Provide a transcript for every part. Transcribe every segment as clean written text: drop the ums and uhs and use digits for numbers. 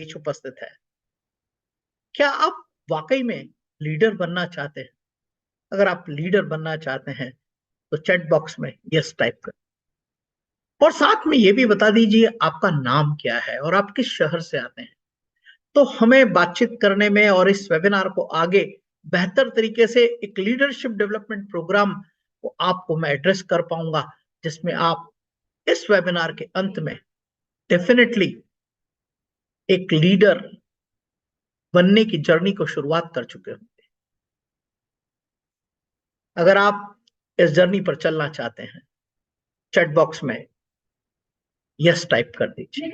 बीच उपस्थित है। क्या आप वाकई में लीडर बनना चाहते हैं? अगर आप लीडर बनना चाहते हैं तो चैट बॉक्स में यस टाइप करें और साथ में यह भी बता दीजिए आपका नाम क्या है और आप किस शहर से आते हैं। तो हमें बातचीत करने में और इस वेबिनार को आगे बेहतर तरीके से एक लीडरशिप डेवलपमेंट प्रोग्राम को आपको मैं एड्रेस कर पाऊंगा, जिसमें आप इस वेबिनार के अंत में डेफिनेटली एक लीडर बनने की जर्नी को शुरुआत कर चुके होंगे। अगर आप इस जर्नी पर चलना चाहते हैं, चैट बॉक्स में यस टाइप कर दीजिए।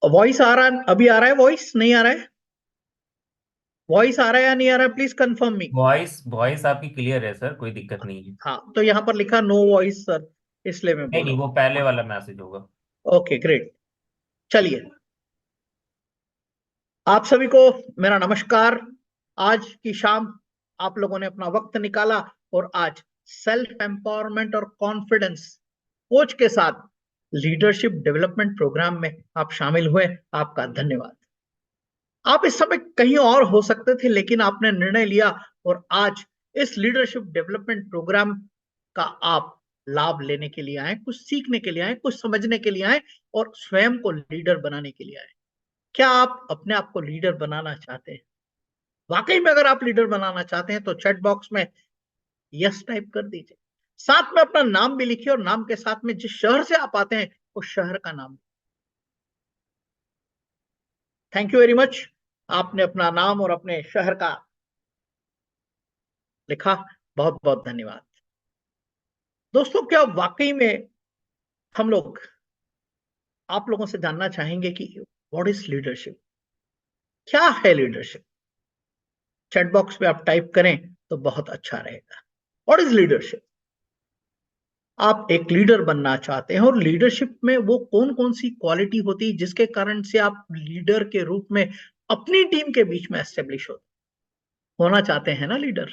वॉइस आ रहा, अभी आ रहा है? वॉइस नहीं आ रहा है? वॉइस आ रहा है या नहीं आ रहा है? Please confirm me. Voice voice आपकी क्लियर है सर, कोई दिक्कत नहीं है। हाँ, तो यहां पर लिखा नो वॉइस सर, इसलिए मैं नहीं बोल नहीं, रहा वो पहले वाला मैसेज होगा। हूँ। Okay great. चलिए, आप सभी को मेरा नमस्कार। आज की शाम आप लोगों ने अपना वक्त निकाला और आज सेल्फ एम्पावरमेंट और कॉन्फिडेंस कोच के साथ लीडरशिप डेवलपमेंट प्रोग्राम में आप शामिल हुए। आपका धन्यवाद। आप इस समय कहीं और हो सकते थे, लेकिन आपने निर्णय लिया और आज इस लीडरशिप डेवलपमेंट प्रोग्राम का आप लाभ लेने के लिए आए, कुछ सीखने के लिए आए, कुछ समझने के लिए आए और स्वयं को लीडर बनाने के लिए आए। क्या आप अपने आप को लीडर बनाना चाहते हैं? वाकई में अगर आप लीडर बनाना चाहते हैं तो चैट बॉक्स में यस टाइप कर दीजिए। साथ में अपना नाम भी लिखिए और नाम के साथ में जिस शहर से आप आते हैं उस शहर का नाम। Thank you very much. आपने अपना नाम और अपने शहर का लिखा, बहुत बहुत धन्यवाद। दोस्तों, क्या वाकई में हम लोग आप लोगों से जानना चाहेंगे कि व्हाट इज लीडरशिप? क्या है लीडरशिप? चैट बॉक्स पे आप टाइप करें तो बहुत अच्छा रहेगा। What is leadership? आप एक लीडर बनना चाहते हैं और लीडरशिप में वो कौन कौन सी क्वालिटी होती है जिसके कारण से आप लीडर के रूप में अपनी टीम के बीच में एस्टेब्लिश होना चाहते हैं ना लीडर,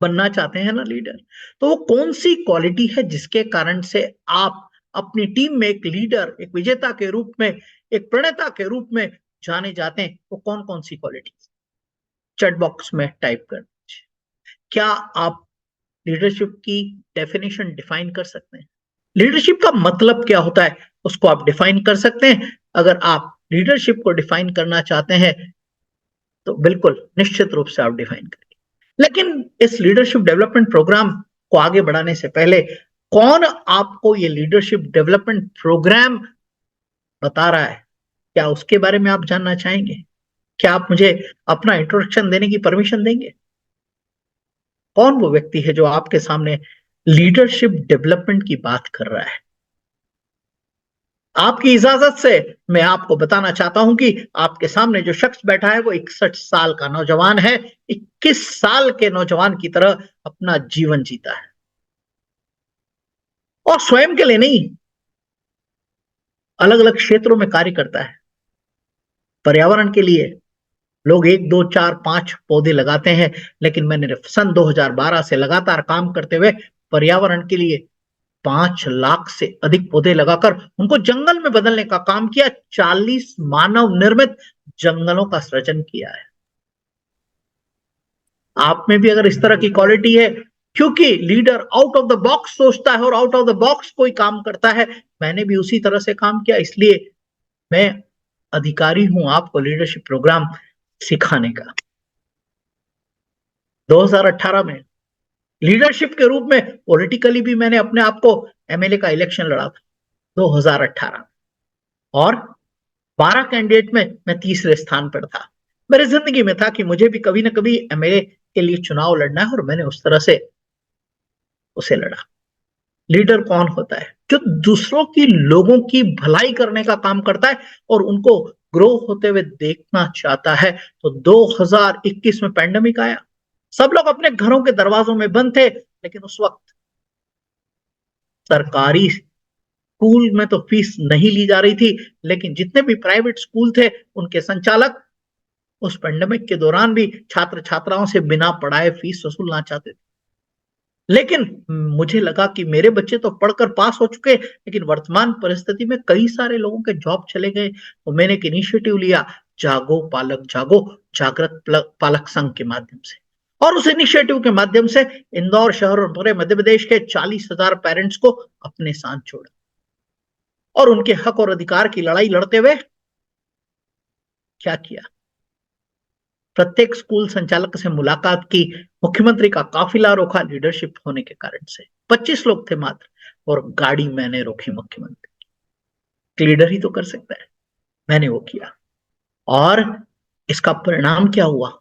बनना चाहते हैं ना लीडर। तो वो कौन सी क्वालिटी है जिसके कारण से आप अपनी टीम में एक लीडर, एक विजेता के रूप में, एक प्रणेता के रूप में जाने जाते हैं? वो कौन कौन सी क्वालिटी? चैट बॉक्स में टाइप कर दीजिए। क्या आप लीडरशिप की डेफिनेशन डिफाइन कर सकते हैं? लीडरशिप का मतलब क्या होता है उसको आप डिफाइन कर सकते हैं? अगर आप लीडरशिप को डिफाइन करना चाहते हैं तो बिल्कुल निश्चित रूप से आप डिफाइन करें। लेकिन इस लीडरशिप डेवलपमेंट प्रोग्राम को आगे बढ़ाने से पहले कौन आपको ये लीडरशिप डेवलपमेंट प्रोग्राम बता रहा है, क्या उसके बारे में आप जानना चाहेंगे? क्या आप मुझे अपना इंट्रोडक्शन देने की परमिशन देंगे? कौन वो व्यक्ति है जो आपके सामने लीडरशिप डेवलपमेंट की बात कर रहा है? आपकी इजाजत से मैं आपको बताना चाहता हूं कि आपके सामने जो शख्स बैठा है वो 61 साल का नौजवान है। 21 साल के नौजवान की तरह अपना जीवन जीता है और स्वयं के लिए नहीं, अलग अलग क्षेत्रों में कार्य करता है। पर्यावरण के लिए लोग 1 2 4 5 पौधे लगाते हैं, लेकिन मैंने सन 2012 से लगातार काम करते हुए पर्यावरण के लिए 5 लाख से अधिक पौधे लगाकर उनको जंगल में बदलने का काम किया। 40 मानव निर्मित जंगलों का सृजन किया है। आप में भी अगर इस तरह की क्वालिटी है, क्योंकि leader out of the box सोचता है और आउट ऑफ द बॉक्स कोई काम करता है, मैंने भी उसी तरह से काम किया, इसलिए मैं अधिकारी हूं आपको लीडरशिप प्रोग्राम सिखाने का। 2018 में लीडरशिप के रूप में पॉलिटिकली भी मैंने अपने आप को एमएलए का इलेक्शन लड़ा था 2018, और 12 कैंडिडेट में मैं तीसरे स्थान पर था। मेरी जिंदगी में था कि मुझे भी कभी ना कभी एमएलए के लिए चुनाव लड़ना है और मैंने उस तरह से उसे लड़ा। लीडर कौन होता है? जो दूसरों की, लोगों की भलाई करने का काम करता है और उनको ग्रो होते हुए देखना चाहता है। तो 2021 में पैंडेमिक आया, सब लोग अपने घरों के दरवाजों में बंद थे, लेकिन उस वक्त सरकारी स्कूल में तो फीस नहीं ली जा रही थी, लेकिन जितने भी प्राइवेट स्कूल थे उनके संचालक उस पेंडेमिक के दौरान भी छात्र छात्राओं से बिना पढ़ाए फीस वसूलना चाहते थे। लेकिन मुझे लगा कि मेरे बच्चे तो पढ़कर पास हो चुके, लेकिन वर्तमान परिस्थिति में कई सारे लोगों के जॉब चले गए। तो मैंने एक इनिशिएटिव लिया, जागो पालक जागो, जागृत पालक संघ के माध्यम से। और उस इनिशिएटिव के माध्यम से इंदौर शहर और पूरे मध्य प्रदेश के 40,000 पेरेंट्स को अपने साथ जोड़ा और उनके हक और अधिकार की लड़ाई लड़ते हुए क्या किया, प्रत्येक स्कूल संचालक से मुलाकात की, मुख्यमंत्री का काफिला रोका लीडरशिप होने के कारण से। 25 लोग थे मात्र, और गाड़ी मैंने रोकी मुख्यमंत्री। लीडर ही तो कर सकता है, मैंने वो किया। और इसका परिणाम क्या हुआ,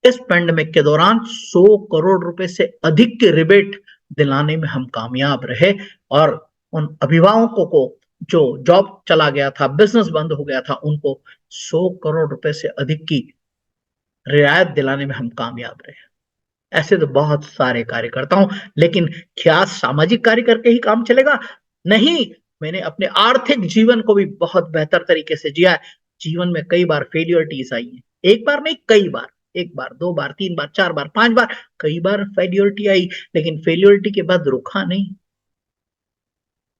इस पेंडेमिक के दौरान 100 करोड़ रुपए से अधिक के रिबेट दिलाने में हम कामयाब रहे। और उन अभिभावकों को जो जॉब चला गया था, बिजनेस बंद हो गया था, उनको 100 करोड़ रुपए से अधिक की रियायत दिलाने में हम कामयाब रहे। ऐसे तो बहुत सारे कार्य करता हूं, लेकिन क्या सामाजिक कार्य करके ही काम चलेगा? नहीं, मैंने अपने आर्थिक जीवन को भी बहुत बेहतर तरीके से जिया है। जीवन में कई बार फेलियरिटीज आई है, एक बार नहीं कई बार, एक बार, दो बार, तीन बार, चार बार, पांच बार, कई बार फेलियरिटी आई, लेकिन फेलियरिटी के बाद रुका नहीं।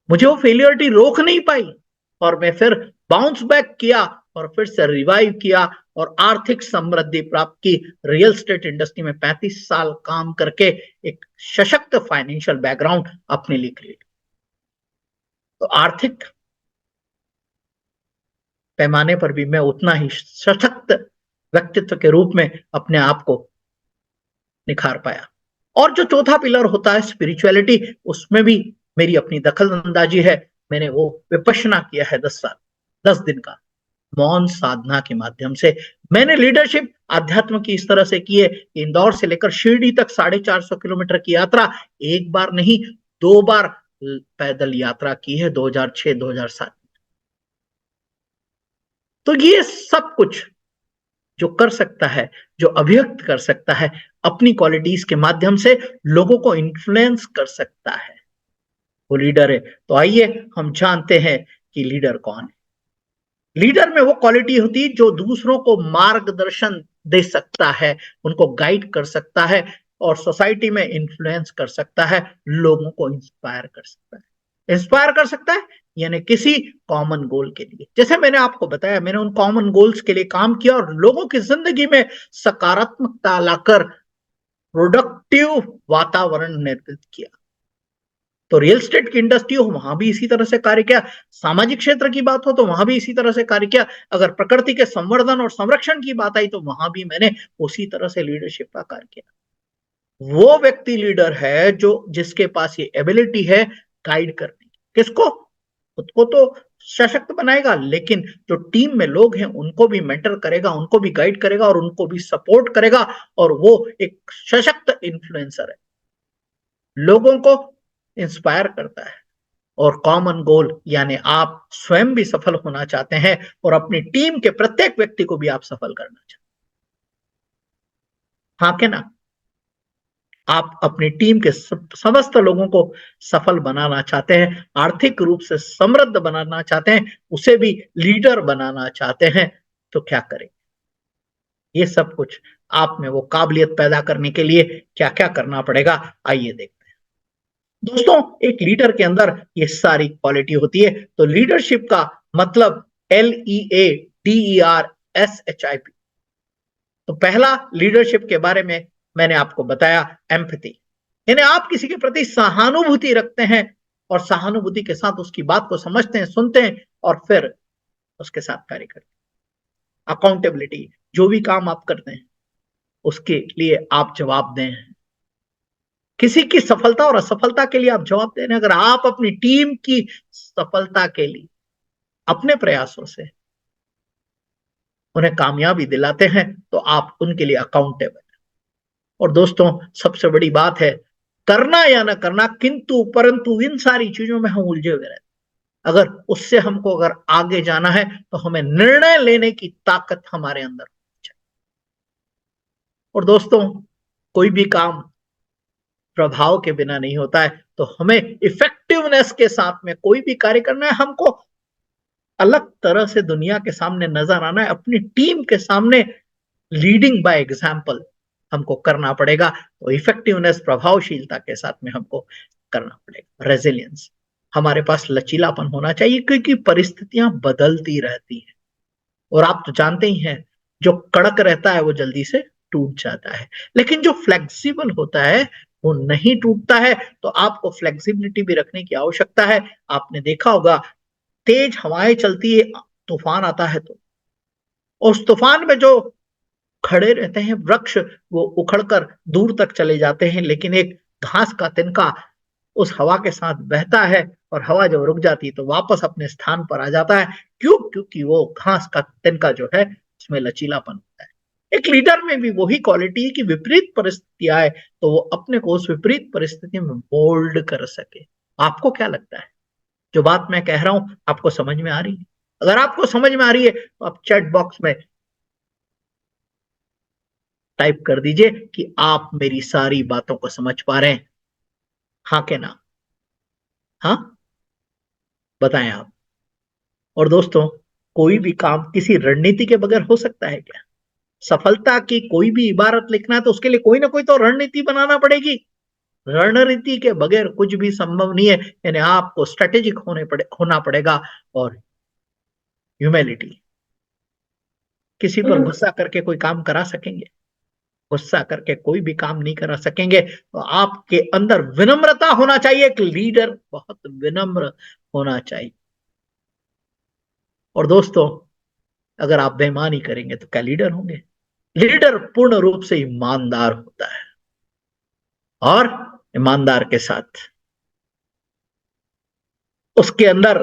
मुझे वो फेलियरिटी रोक नहीं पाई, और मैं फिर बाउंस बैक किया और फिर से रिवाइव किया और आर्थिक समृद्धि प्राप्त की। रियल एस्टेट इंडस्ट्री में 35 साल काम करके एक सशक्त फाइनेंशियल बैकग्राउंड अपने लिए क्रिएट। तो आर्थिक पैमाने पर भी मैं उतना ही सशक्त व्यक्तित्व के रूप में अपने आप को निखार पाया। और जो चौथा पिलर होता है स्पिरिचुअलिटी, उसमें भी मेरी अपनी दखल अंदाजी है। मैंने वो विपश्यना किया है 10 साल, 10 दिन का मौन साधना के माध्यम से। मैंने लीडरशिप अध्यात्म की इस तरह से की है, इंदौर से लेकर शिरडी तक 450 किलोमीटर की यात्रा एक बार नहीं 2 बार पैदल यात्रा की है, 2006-2007। तो ये सब कुछ जो कर सकता है, जो अभिव्यक्त कर सकता है अपनी क्वालिटीज के माध्यम से, लोगों को इन्फ्लुएंस कर सकता है, वो लीडर है। तो आइए हम जानते हैं कि लीडर कौन है। लीडर में वो क्वालिटी होती है जो दूसरों को मार्गदर्शन दे सकता है, उनको गाइड कर सकता है और सोसाइटी में इन्फ्लुएंस कर सकता है, लोगों को इंस्पायर कर सकता है। इंस्पायर कर सकता है यानी किसी कॉमन गोल के लिए। जैसे मैंने आपको बताया, मैंने उन कॉमन गोल्स के लिए काम किया और लोगों की जिंदगी में सकारात्मकता लाकर प्रोडक्टिव वातावरण निर्मित किया। तो रियल एस्टेट की इंडस्ट्री हो, वहां भी इसी तरह से कार्य किया। सामाजिक क्षेत्र की बात हो तो वहां भी इसी तरह से कार्य किया। अगर प्रकृति के संवर्धन और संरक्षण की बात आई तो वहां भी मैंने उसी तरह से लीडरशिप का कार्य किया। वो व्यक्ति लीडर है जो जिसके पास ये एबिलिटी है गाइड करने की। किसको? खुद को तो सशक्त बनाएगा, लेकिन जो टीम में लोग हैं उनको भी मेंटर करेगा, उनको भी गाइड करेगा और उनको भी सपोर्ट करेगा। और वो एक सशक्त इन्फ्लुएंसर है, लोगों को इंस्पायर करता है। और कॉमन गोल यानी आप स्वयं भी सफल होना चाहते हैं और अपनी टीम के प्रत्येक व्यक्ति को भी आप सफल करना चाहते हैं, हाँ के ना? आप अपनी टीम के समस्त लोगों को सफल बनाना चाहते हैं, आर्थिक रूप से समृद्ध बनाना चाहते हैं, उसे भी लीडर बनाना चाहते हैं, तो क्या करें? ये सब कुछ आप में वो काबिलियत पैदा करने के लिए क्या क्या करना पड़ेगा, आइए देखते हैं। दोस्तों, एक लीडर के अंदर ये सारी क्वालिटी होती है। तो लीडरशिप का मतलब LEADERSHIP। तो पहला लीडरशिप के बारे में मैंने आपको बताया, एम्पैथी, यानी आप किसी के प्रति सहानुभूति रखते हैं और सहानुभूति के साथ उसकी बात को समझते हैं, सुनते हैं और फिर उसके साथ कार्य करते हैं। अकाउंटेबिलिटी, जो भी काम आप करते हैं उसके लिए आप जवाब दें। किसी की सफलता और असफलता के लिए आप जवाब दे रहे हैं। अगर आप अपनी टीम की सफलता के लिए अपने प्रयासों से उन्हें कामयाबी दिलाते हैं तो आप उनके लिए अकाउंटेबल। और दोस्तों, सबसे बड़ी बात है करना या ना करना, किंतु परंतु इन सारी चीजों में हम उलझे हुए रहते हैं। अगर उससे हमको अगर आगे जाना है तो हमें निर्णय लेने की ताकत हमारे अंदर चाहिए। और दोस्तों, कोई भी काम प्रभाव के बिना नहीं होता है, तो हमें इफेक्टिवनेस के साथ में कोई भी कार्य करना है। हमको अलग तरह से दुनिया के सामने नजर आना है, अपनी टीम के सामने लीडिंग बाय एग्जाम्पल हमको करना पड़ेगा। तो इफेक्टिवनेस, प्रभावशीलता के साथ में हमको करना पड़ेगा। रेजिलियंस, हमारे पास लचीलापन होना चाहिए, क्योंकि परिस्थितियां बदलती रहती हैं और आप तो जानते ही हैं, जो कड़क रहता है वो जल्दी से टूट जाता है, लेकिन जो फ्लेक्सिबल होता है वो नहीं टूटता है। तो आपको फ्लेक्सिबिलिटी भी रखने की आवश्यकता है। आपने देखा होगा, तेज हवाएं चलती है, तूफान आता है, तो उस तूफान में जो खड़े रहते हैं वृक्ष, वो उखड़कर दूर तक चले जाते हैं, लेकिन एक घास का तिनका उस हवा के साथ बहता है, और हवा जब रुक जाती है तो वापस अपने स्थान पर आ जाता है। क्यों? क्योंकि वो घास का तिनका जो है उसमें लचीलापन होता है। एक लीडर में भी वही क्वालिटी है कि विपरीत परिस्थिति आए तो वो अपने को उस विपरीत परिस्थिति में मोल्ड कर सके। आपको क्या लगता है, जो बात मैं कह रहा हूं आपको समझ में आ रही है? अगर आपको समझ में आ रही है तो आप चैट बॉक्स में टाइप कर दीजिए कि आप मेरी सारी बातों को समझ पा रहे हैं, हाँ के ना? हाँ, बताएं आप। और दोस्तों, कोई भी काम किसी रणनीति के बगैर हो सकता है क्या? सफलता की कोई भी इबारत लिखना है तो उसके लिए कोई ना कोई तो रणनीति बनाना पड़ेगी। रणनीति के बगैर कुछ भी संभव नहीं है। यानी आपको स्ट्रेटेजिक होना पड़ेगा। और ह्यूमिलिटी, किसी पर गुस्सा करके कोई काम करा सकेंगे? गुस्सा करके कोई भी काम नहीं करा सकेंगे। तो आपके अंदर विनम्रता होना चाहिए। एक लीडर बहुत विनम्र होना चाहिए। और दोस्तों, अगर आप बेईमानी करेंगे तो क्या लीडर होंगे? लीडर पूर्ण रूप से ईमानदार होता है, और ईमानदार के साथ उसके अंदर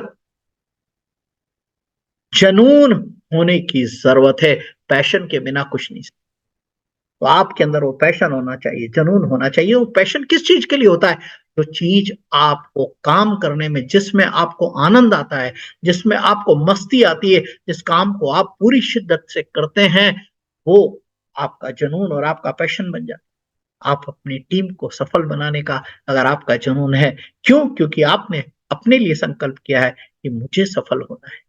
जनून होने की जरूरत है। पैशन के बिना कुछ नहीं। तो आपके अंदर वो पैशन होना चाहिए, जनून होना चाहिए। वो पैशन किस चीज के लिए होता है? जो चीज आपको काम करने में, जिसमें आपको आनंद आता है, जिसमें आपको मस्ती आती है, जिस काम को आप पूरी शिद्दत से करते हैं, वो आपका जनून और आपका पैशन बन जाता है। आप अपनी टीम को सफल बनाने का अगर आपका जुनून है, क्यों? क्योंकि आपने अपने लिए संकल्प किया है कि मुझे सफल होना है।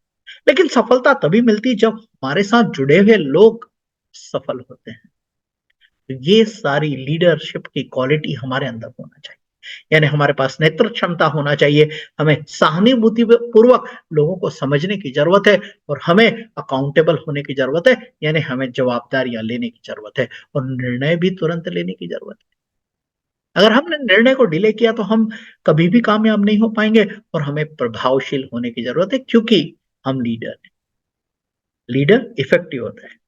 लेकिन सफलता तभी मिलती है जब हमारे साथ जुड़े हुए लोग सफल होते हैं। तो ये सारी लीडरशिप की क्वालिटी हमारे अंदर होना चाहिए। यानी हमारे पास नेतृत्व क्षमता होना चाहिए, हमें सहानुभूति पूर्वक लोगों को समझने की जरूरत है, और हमें अकाउंटेबल होने की जरूरत है। यानी हमें जवाबदारियां लेने की जरूरत है, और निर्णय भी तुरंत लेने की जरूरत है। अगर हमने निर्णय को डिले किया तो हम कभी भी कामयाब नहीं हो पाएंगे। और हमें प्रभावशील होने की जरूरत है, क्योंकि हम लीडर हैं। लीडर इफेक्टिव होता है।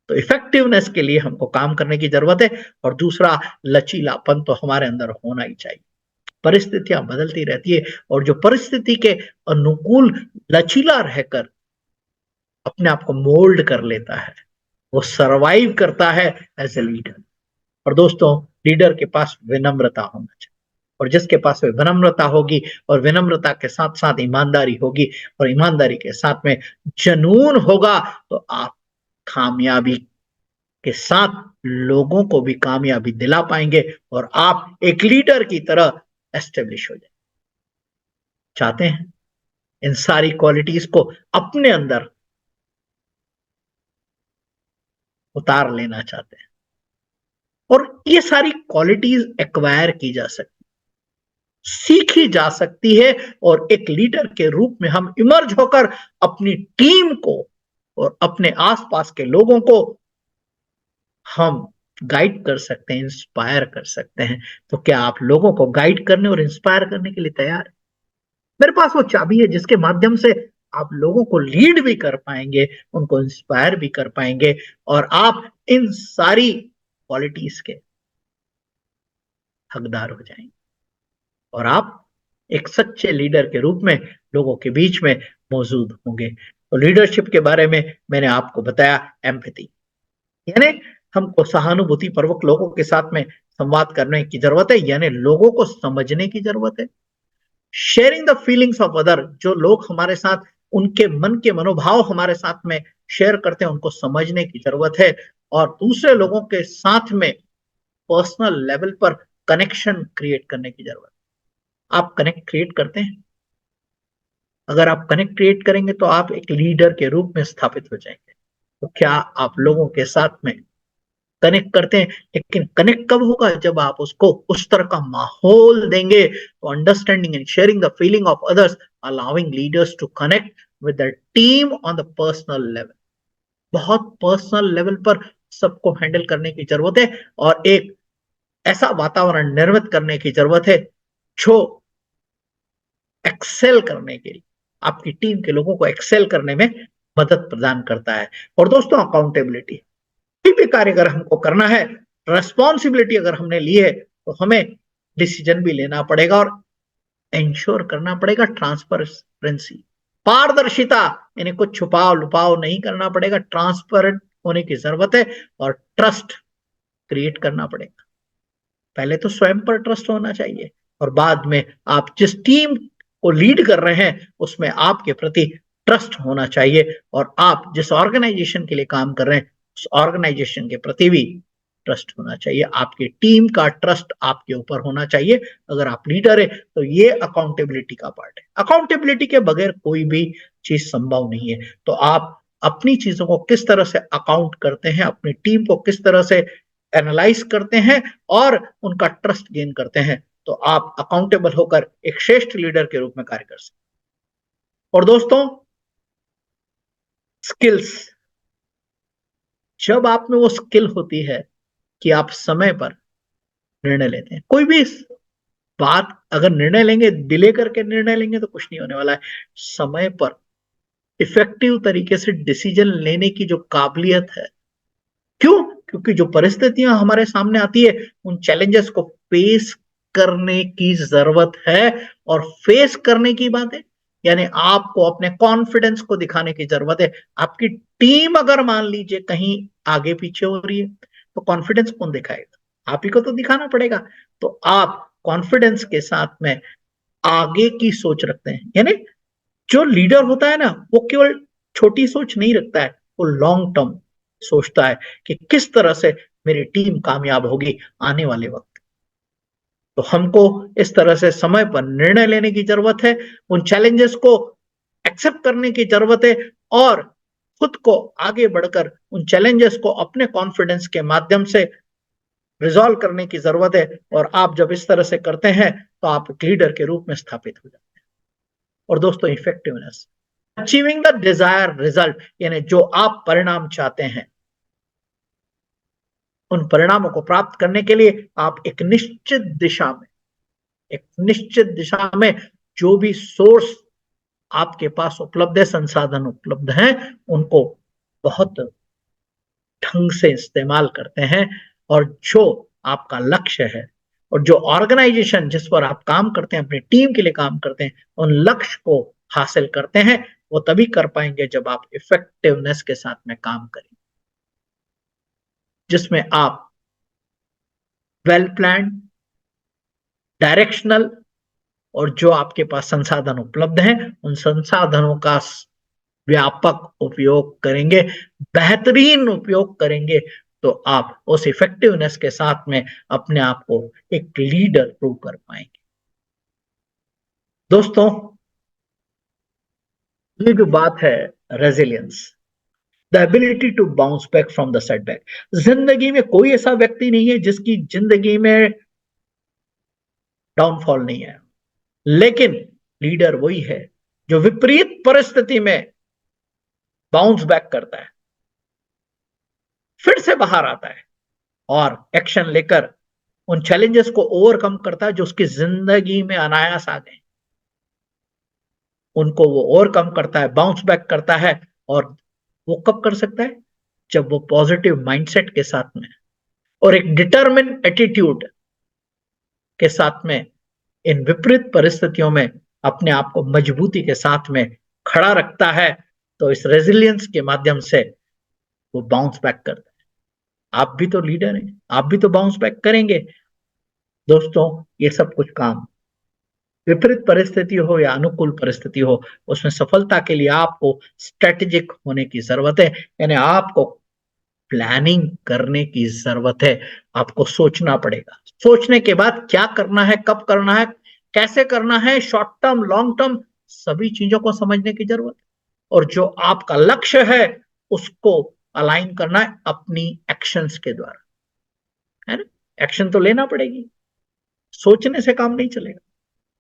तो इफेक्टिवनेस के लिए हमको काम करने की जरूरत है। और दूसरा, लचीलापन तो हमारे अंदर होना ही चाहिए। परिस्थितियां बदलती रहती है, और जो परिस्थिति के अनुकूल लचीला रहकर अपने आप को मोल्ड कर लेता है, वो सरवाइव करता है एज ए लीडर। और दोस्तों, लीडर के पास विनम्रता होना चाहिए। और जिसके पास विनम्रता होगी, और विनम्रता के साथ साथ ईमानदारी होगी, और ईमानदारी के साथ में जनून होगा, तो आप कामयाबी के साथ लोगों को भी कामयाबी दिला पाएंगे, और आप एक लीडर की तरह एस्टेब्लिश हो जाए। चाहते हैं इन सारी क्वालिटीज को अपने अंदर उतार लेना चाहते हैं, और ये सारी क्वालिटीज एक्वायर की जा सकती, सीखी जा सकती है। और एक लीडर के रूप में हम इमर्ज होकर अपनी टीम को और अपने आसपास के लोगों को हम गाइड कर सकते हैं, इंस्पायर कर सकते हैं। तो क्या आप लोगों को गाइड करने और इंस्पायर करने के लिए तैयार हैं? मेरे पास वो चाबी है जिसके माध्यम से आप लोगों को लीड भी कर पाएंगे, उनको इंस्पायर भी कर पाएंगे, और आप इन सारी क्वालिटीज के हकदार हो जाएंगे, और आप एक सच्चे लीडर के रूप में लोगों के बीच में मौजूद होंगे। तो लीडरशिप के बारे में मैंने आपको बताया, एम्पैथी, यानी हमको सहानुभूति पूर्वक लोगों के साथ में संवाद करने की जरूरत है, यानी लोगों को समझने की जरूरत है। Sharing the feelings of other, जो लोग हमारे साथ उनके मन के मनोभाव हमारे साथ में शेयर करते हैं, उनको समझने की जरूरत है। और दूसरे लोगों के साथ में पर्सनल लेवल पर कनेक्शन क्रिएट करने की जरूरत है। आप कनेक्ट क्रिएट करते हैं? अगर आप कनेक्ट क्रिएट करेंगे तो आप एक लीडर के रूप में स्थापित हो जाएंगे। तो क्या आप लोगों के साथ में कनेक्ट करते हैं, लेकिन कनेक्ट कब होगा? जब आप उसको उस तरह का माहौल देंगे। तो understanding and sharing the feeling of others, allowing leaders to connect with the team on the personal level. बहुत पर्सनल लेवल पर सबको हैंडल करने की जरूरत है, और एक ऐसा वातावरण निर्मित करने की जरूरत है जो एक्सेल करने के लिए, आपकी टीम के लोगों को एक्सेल करने में मदद प्रदान करता है। और दोस्तों, अकाउंटेबिलिटी, कोई भी कार्य अगर हमको करना है, रेस्पॉन्सिबिलिटी अगर हमने ली है, तो हमें डिसीजन भी लेना पड़ेगा और इंश्योर करना पड़ेगा ट्रांसपेरेंसी, पारदर्शिता। यानी कुछ छुपाव लुपाव नहीं करना पड़ेगा, ट्रांसपेरेंट होने की जरूरत है, और ट्रस्ट क्रिएट करना पड़ेगा। पहले तो स्वयं पर ट्रस्ट होना चाहिए, और बाद में आप जिस टीम को लीड कर रहे हैं उसमें आपके प्रति ट्रस्ट होना चाहिए, और आप जिस ऑर्गेनाइजेशन के लिए काम कर रहे हैं उस ऑर्गेनाइजेशन के प्रति भी ट्रस्ट होना चाहिए। आपकी टीम का ट्रस्ट आपके ऊपर होना चाहिए। अगर आप लीडर है तो ये अकाउंटेबिलिटी का पार्ट है। अकाउंटेबिलिटी के बगैर कोई भी चीज संभव नहीं है। तो आप अपनी चीजों को किस तरह से अकाउंट करते हैं, अपनी टीम को किस तरह से एनालाइज करते हैं और उनका ट्रस्ट गेन करते हैं, तो आप अकाउंटेबल होकर एक श्रेष्ठ लीडर के रूप में कार्य कर सकते हैं। और दोस्तों, स्किल्स, जब आप में वो स्किल होती है कि आप समय पर निर्णय लेते हैं, कोई भी बात अगर निर्णय लेंगे, डिले करके निर्णय लेंगे तो कुछ नहीं होने वाला है। समय पर इफेक्टिव तरीके से डिसीजन लेने की जो काबिलियत है, क्यों? क्योंकि जो परिस्थितियां हमारे सामने आती है उन चैलेंजेस को फेस करने की जरूरत है। और फेस करने की बात है, यानी आपको अपने कॉन्फिडेंस को दिखाने की जरूरत है। आपकी टीम अगर मान लीजिए कहीं आगे पीछे हो रही है तो कॉन्फिडेंस कौन दिखाएगा? आप ही को तो दिखाना पड़ेगा। तो आप कॉन्फिडेंस के साथ में आगे की सोच रखते हैं, यानी जो लीडर होता है ना, वो केवल छोटी सोच नहीं रखता है, वो लॉन्ग टर्म सोचता है कि किस तरह से मेरी टीम कामयाब होगी आने वाले वक्त। तो हमको इस तरह से समय पर निर्णय लेने की जरूरत है, उन चैलेंजेस को एक्सेप्ट करने की जरूरत है, और खुद को आगे बढ़कर उन चैलेंजेस को अपने कॉन्फिडेंस के माध्यम से रिजॉल्व करने की जरूरत है। और आप जब इस तरह से करते हैं तो आप एक लीडर के रूप में स्थापित हो जाते हैं। और दोस्तों, effectiveness, achieving the desire result, यानी जो आप परिणाम चाहते हैं, उन परिणामों को प्राप्त करने के लिए आप एक निश्चित दिशा में जो भी सोर्स आपके पास उपलब्ध है, संसाधन उपलब्ध हैं, उनको बहुत ढंग से इस्तेमाल करते हैं। और जो आपका लक्ष्य है और जो ऑर्गेनाइजेशन जिस पर आप काम करते हैं, अपनी टीम के लिए काम करते हैं, उन लक्ष्य को हासिल करते हैं, वो तभी कर पाएंगे जब आप इफेक्टिवनेस के साथ में काम करें, जिसमें आप वेल प्लान, डायरेक्शनल, और जो आपके पास संसाधन उपलब्ध हैं उन संसाधनों का व्यापक उपयोग करेंगे, बेहतरीन उपयोग करेंगे, तो आप उस इफेक्टिवनेस के साथ में अपने आप को एक लीडर प्रूव कर पाएंगे। दोस्तों, ये जो बात है, resilience, the ability to bounce back from the setback. जिंदगी में कोई ऐसा व्यक्ति नहीं है जिसकी जिंदगी में डाउनफॉल नहीं है, लेकिन लीडर वही है जो विपरीत परिस्थिति में बाउंस बैक करता है, फिर से बाहर आता है और एक्शन लेकर उन चैलेंजेस को ओवरकम करता है जो उसकी जिंदगी में अनायास आ गए, उनको वो ओवरकम करता है, बाउंस बैक करता है। और वो कब कर सकता है? जब वो पॉजिटिव माइंडसेट के साथ में और एक डिटरमिन एटीट्यूड के साथ में इन विपरीत परिस्थितियों में अपने आप को मजबूती के साथ में खड़ा रखता है। तो इस रेजिलियंस के माध्यम से वो बाउंस बैक करता है। आप भी तो लीडर हैं, आप भी तो बाउंस बैक करेंगे। दोस्तों, ये सब कुछ काम विपरीत परिस्थिति हो या अनुकूल परिस्थिति हो, उसमें सफलता के लिए आपको स्ट्रेटेजिक होने की जरूरत है, यानी आपको प्लानिंग करने की जरूरत है। आपको सोचना पड़ेगा, सोचने के बाद क्या करना है, कब करना है, कैसे करना है, शॉर्ट टर्म, लॉन्ग टर्म, सभी चीजों को समझने की जरूरत है। और जो आपका लक्ष्य है उसको अलाइन करना है अपनी एक्शंस के द्वारा। है ना। एक्शन तो लेना पड़ेगी, सोचने से काम नहीं चलेगा,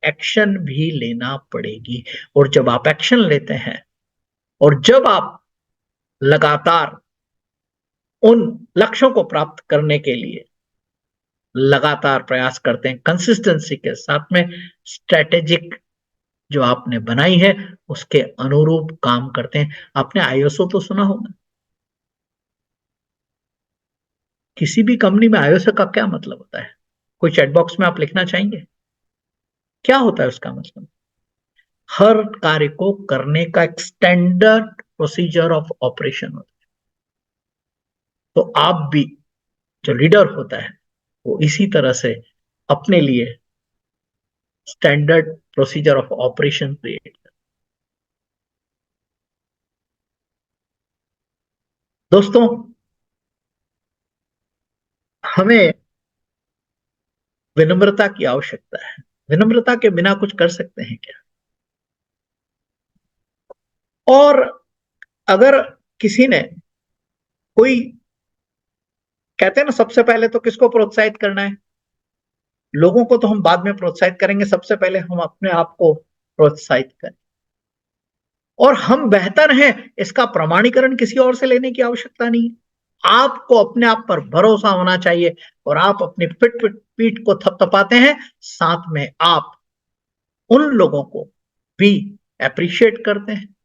एक्शन भी लेना पड़ेगी। और जब आप एक्शन लेते हैं और जब आप लगातार उन लक्ष्यों को प्राप्त करने के लिए लगातार प्रयास करते हैं, कंसिस्टेंसी के साथ में, स्ट्रेटेजिक जो आपने बनाई है उसके अनुरूप काम करते हैं। आपने आईएसओ तो सुना होगा। किसी भी कंपनी में आईएसओ का क्या मतलब होता है? कोई चैट बॉक्स में आप लिखना चाहेंगे क्या होता है उसका मतलब? हर कार्य को करने का एक स्टैंडर्ड प्रोसीजर ऑफ ऑपरेशन होता है। तो आप भी जो लीडर होता है वो इसी तरह से अपने लिए standard procedure of operation create. दोस्तों, हमें विनम्रता की आवश्यकता है। विनम्रता के बिना कुछ कर सकते हैं क्या? और अगर किसी ने कोई, कहते हैं ना, सबसे पहले तो किसको प्रोत्साहित करना है? लोगों को तो हम बाद में प्रोत्साहित करेंगे, सबसे पहले हम अपने आप को प्रोत्साहित करें। और हम बेहतर हैं इसका प्रमाणीकरण किसी और से लेने की आवश्यकता नहीं है। आपको अपने आप पर भरोसा होना चाहिए और आप अपनी पीठ को थपथपाते हैं, साथ में आप उन लोगों को भी अप्रिशिएट करते हैं,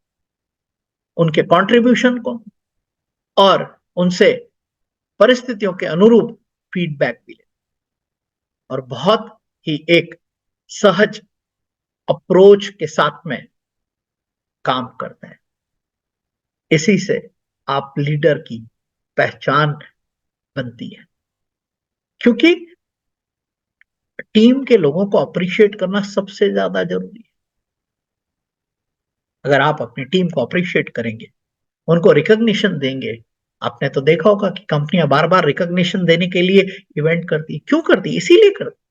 उनके कंट्रीब्यूशन को, और उनसे परिस्थितियों के अनुरूप फीडबैक भी लेते हैं। और बहुत ही एक सहज अप्रोच के साथ में काम करते हैं। इसी से आप लीडर की पहचान बनती है, क्योंकि टीम के लोगों को अप्रिशिएट करना सबसे ज्यादा जरूरी है। अगर आप अपनी टीम को अप्रिशिएट करेंगे, उनको रिकॉग्निशन देंगे। आपने तो देखा होगा कि कंपनियां बार बार रिकॉग्निशन देने के लिए इवेंट करती, क्यों करती? इसीलिए करती।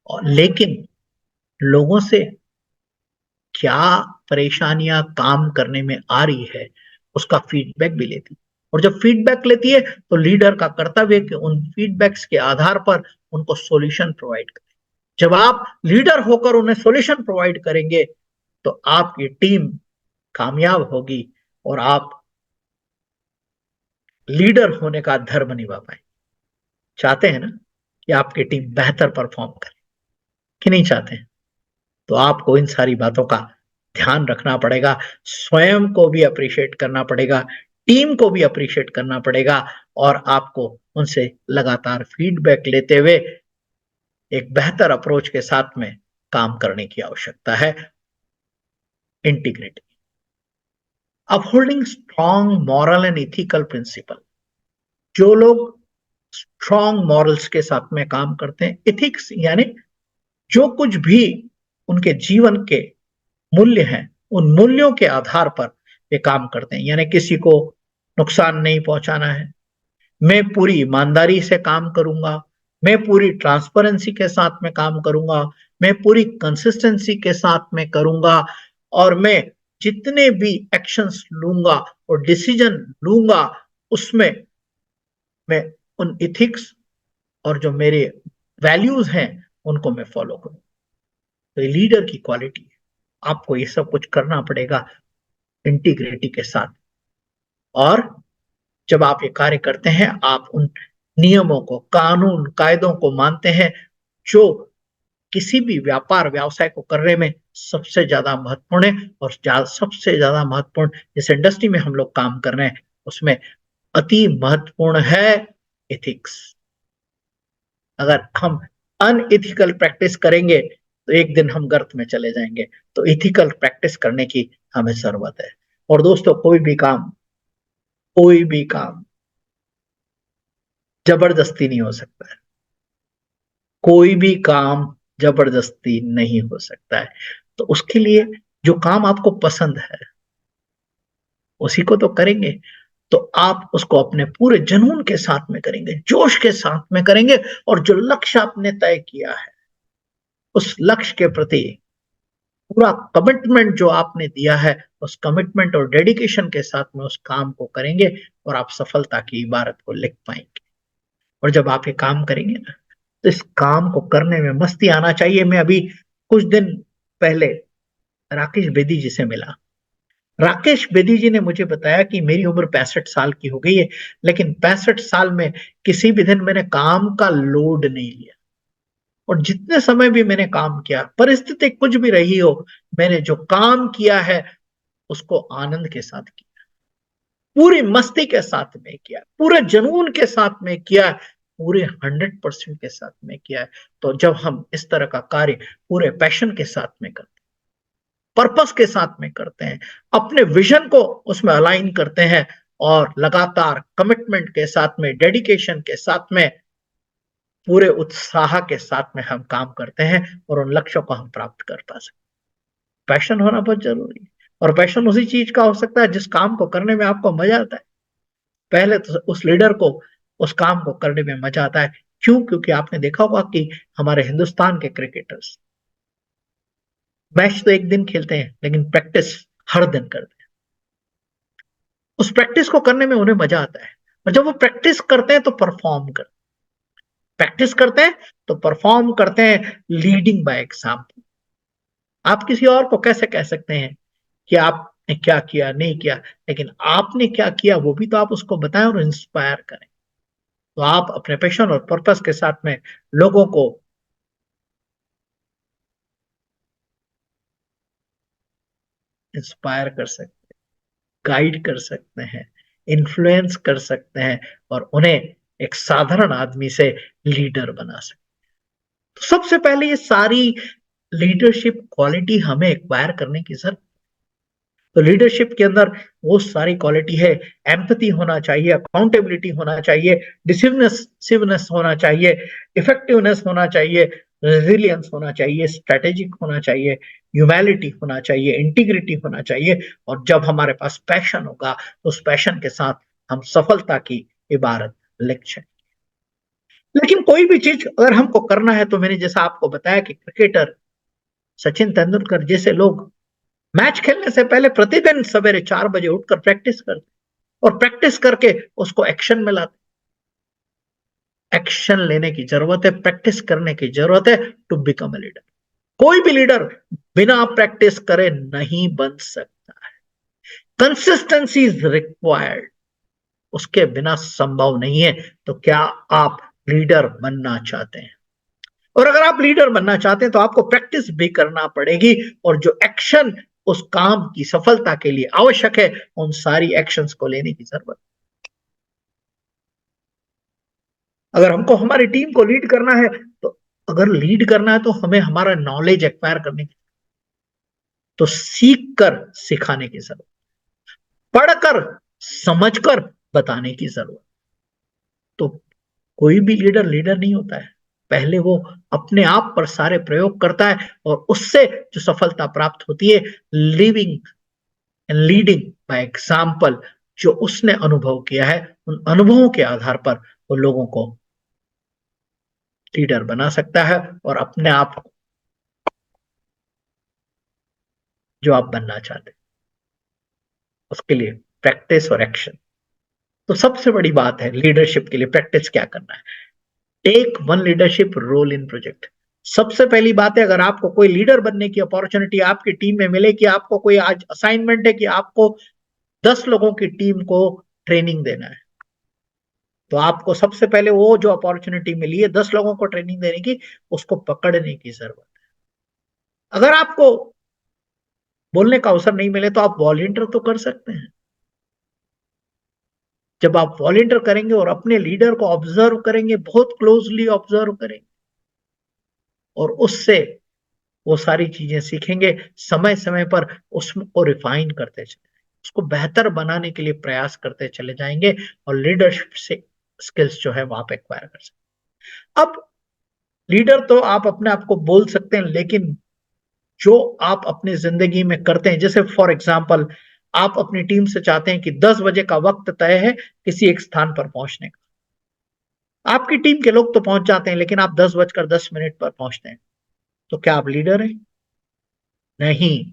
और लेकिन लोगों से क्या परेशानियां काम करने में आ रही है उसका फीडबैक भी लेती। और जब फीडबैक लेती है तो लीडर का कर्तव्य है कि उन फीडबैक्स के आधार पर उनको सॉल्यूशन प्रोवाइड करें। जब आप लीडर होकर उन्हें सॉल्यूशन प्रोवाइड करेंगे तो आपकी टीम कामयाब होगी और आप लीडर होने का धर्म निभा पाए। चाहते हैं ना कि आपकी टीम बेहतर परफॉर्म करे, कि नहीं चाहते हैं? तो आपको इन सारी बातों का ध्यान रखना पड़ेगा, स्वयं को भी अप्रिशिएट करना पड़ेगा, टीम को भी अप्रिशिएट करना पड़ेगा, और आपको उनसे लगातार फीडबैक लेते हुए एक बेहतर अप्रोच के साथ में काम करने की आवश्यकता है। Integrity, upholding strong moral and ethical principle. जो लोग स्ट्रॉन्ग मॉरल्स के साथ में काम करते हैं, इथिक्स यानी जो कुछ भी उनके जीवन के मूल्य हैं, उन मूल्यों के आधार पर वे काम करते हैं। यानी किसी को नुकसान नहीं पहुंचाना है, मैं पूरी ईमानदारी से काम करूंगा, मैं पूरी ट्रांसपेरेंसी के साथ में काम करूंगा, मैं पूरी कंसिस्टेंसी के साथ में करूंगा, और मैं जितने भी एक्शंस लूंगा और डिसीजन लूंगा उसमें मैं उन इथिक्स और जो मेरे वैल्यूज हैं उनको मैं फॉलो करूं। तो ये लीडर की क्वालिटी है। आपको ये सब कुछ करना पड़ेगा इंटीग्रिटी के साथ। और जब आप ये कार्य करते हैं, आप उन नियमों को, कानून कायदों को मानते हैं जो किसी भी व्यापार व्यवसाय को करने में सबसे ज्यादा महत्वपूर्ण है। और सबसे ज्यादा महत्वपूर्ण जिस इंडस्ट्री में हम लोग काम कर रहे हैं उसमें अति महत्वपूर्ण है एथिक्स। अगर हम अनइथिकल प्रैक्टिस करेंगे तो एक दिन हम गर्त में चले जाएंगे। तो इथिकल प्रैक्टिस करने की हमें जरूरत है। और दोस्तों, कोई भी काम जबरदस्ती नहीं हो सकता है। कोई भी काम जबरदस्ती नहीं हो सकता है। तो उसके लिए जो काम आपको पसंद है उसी को तो करेंगे। तो आप उसको अपने पूरे जुनून के साथ में करेंगे, जोश के साथ में करेंगे, और जो लक्ष्य आपने तय किया है उस लक्ष्य के प्रति पूरा कमिटमेंट जो आपने दिया है, उस कमिटमेंट और डेडिकेशन के साथ में उस काम को करेंगे और आप सफलता की इबारत को लिख पाएंगे। और जब आप ये काम करेंगे ना, तो इस काम को करने में मस्ती आना चाहिए। मैं अभी कुछ दिन पहले राकेश बेदी जी से मिला। राकेश बेदी जी ने मुझे बताया कि मेरी उम्र 65 साल की हो गई है, लेकिन 65 साल में किसी भी दिन मैंने काम का लोड नहीं लिया। और जितने समय भी मैंने काम किया, परिस्थिति कुछ भी रही हो, मैंने जो काम किया है उसको आनंद के साथ किया, पूरी मस्ती के साथ में किया, पूरे जुनून के साथ में किया, पूरे 100% के साथ में किया है। तो जब हम इस तरह का कार्य पूरे पैशन के साथ में करते हैं, पर्पस के साथ में करते हैं, अपने विजन को उसमें अलाइन करते हैं, और लगातार कमिटमेंट के साथ में, डेडिकेशन के साथ में, पूरे उत्साह के साथ में हम काम करते हैं, और उन लक्ष्यों को हम प्राप्त कर पा सकते हैं। पैशन होना बहुत जरूरी है। और पैशन उसी चीज का हो सकता है जिस काम को करने में आपको मजा आता है। पहले तो उस लीडर को उस काम को करने में मजा आता है। क्यों? क्योंकि आपने देखा होगा कि हमारे हिंदुस्तान के क्रिकेटर्स मैच तो एक दिन खेलते हैं, लेकिन प्रैक्टिस हर दिन करते हैं। उस प्रैक्टिस को करने में उन्हें मजा आता है। और जब वो प्रैक्टिस करते हैं तो परफॉर्म करते हैं, प्रैक्टिस करते हैं तो परफॉर्म करते हैं, लीडिंग बाय एग्जाम्पल। आप किसी और को कैसे कह सकते हैं कि आपने क्या किया, नहीं किया, लेकिन आपने क्या किया वो भी तो आप उसको बताएं और इंस्पायर करें। तो आप अपने पैशन और पर्पस के साथ में लोगों को इंस्पायर कर सकते, गाइड कर सकते हैं, इन्फ्लुएंस कर सकते हैं, और उन्हें एक साधारण आदमी से लीडर बना सकते हैं। तो सबसे पहले ये सारी लीडरशिप क्वालिटी हमें एक्वायर करने की जरूरत। तो लीडरशिप के अंदर वो सारी क्वालिटी है। एम्पैथी होना चाहिए, अकाउंटेबिलिटी होना चाहिए, डिसिसिवनेस होना चाहिए, इफेक्टिवनेस होना चाहिए, रेजिलियंस होना चाहिए, स्ट्रेटेजिक होना चाहिए, ह्यूमैलिटी होना चाहिए, इंटीग्रिटी होना चाहिए। और जब हमारे पास पैशन होगा तो उस पैशन के साथ हम सफलता की इबारत लिख सकते। लेकिन कोई भी चीज अगर हमको करना है, तो मैंने जैसा आपको बताया कि क्रिकेटर सचिन तेंदुलकर जैसे लोग मैच खेलने से पहले प्रतिदिन सवेरे 4 बजे उठकर प्रैक्टिस करते, और प्रैक्टिस करके उसको एक्शन में लाते। एक्शन लेने की जरूरत है, प्रैक्टिस करने की जरूरत है टू बिकम ए लीडर। कोई भी लीडर बिना प्रैक्टिस करे नहीं बन सकता है। कंसिस्टेंसी इज रिक्वायर्ड, उसके बिना संभव नहीं है। तो क्या आप लीडर बनना चाहते हैं? और अगर आप लीडर बनना चाहते हैं तो आपको प्रैक्टिस भी करना पड़ेगी, और जो एक्शन उस काम की सफलता के लिए आवश्यक है, उन सारी एक्शंस को लेने की जरूरत। अगर हमको हमारी टीम को लीड करना है, तो अगर लीड करना है तो हमें हमारा नॉलेज एक्वायर करने की, तो सीख कर सिखाने की जरूरत, पढ़कर समझकर बताने की जरूरत। तो कोई भी लीडर लीडर नहीं होता है। पहले वो अपने आप पर सारे प्रयोग करता है, और उससे जो सफलता प्राप्त होती है, living and leading by example, जो उसने अनुभव किया है, उन अनुभवों के आधार पर वो लोगों को लीडर बना सकता है, और अपने आप जो आप बनना चाहते हैं उसके लिए प्रैक्टिस और एक्शन। तो सबसे बड़ी बात है लीडरशिप के लिए प्रैक्टिस क्या करना है। Take one leadership role in project. सबसे पहली बात है, अगर आपको कोई लीडर बनने की अपॉर्चुनिटी आपकी टीम में मिले, कि आपको कोई आज असाइनमेंट है कि आपको 10 लोगों की टीम को ट्रेनिंग देना है, तो आपको सबसे पहले वो जो अपॉर्चुनिटी मिली है 10 लोगों को ट्रेनिंग देने की, उसको पकड़ने की जरूरत है। अगर आपको बोलने का अवसर नहीं मिले तो आप वॉलेंटियर तो कर सकते हैं। जब आप वॉलेंटियर करेंगे और अपने लीडर को ऑब्जर्व करेंगे, बहुत क्लोजली ऑब्जर्व करेंगे, और उससे वो सारी चीजें सीखेंगे, समय समय पर उसको रिफाइन करते चले, उसको बेहतर बनाने के लिए प्रयास करते चले जाएंगे, और लीडरशिप से स्किल्स जो है वो आप एक्वायर कर सकते हैं। अब लीडर तो आप अपने आप को बोल सकते हैं, लेकिन जो आप अपनी जिंदगी में करते हैं, जैसे फॉर एग्जाम्पल आप अपनी टीम से चाहते हैं कि 10 बजे का वक्त तय है किसी एक स्थान पर पहुंचने का। आपकी टीम के लोग तो पहुंच जाते हैं, लेकिन आप 10 बजकर 10 मिनट पर पहुंचते हैं। तो क्या आप लीडर हैं? नहीं।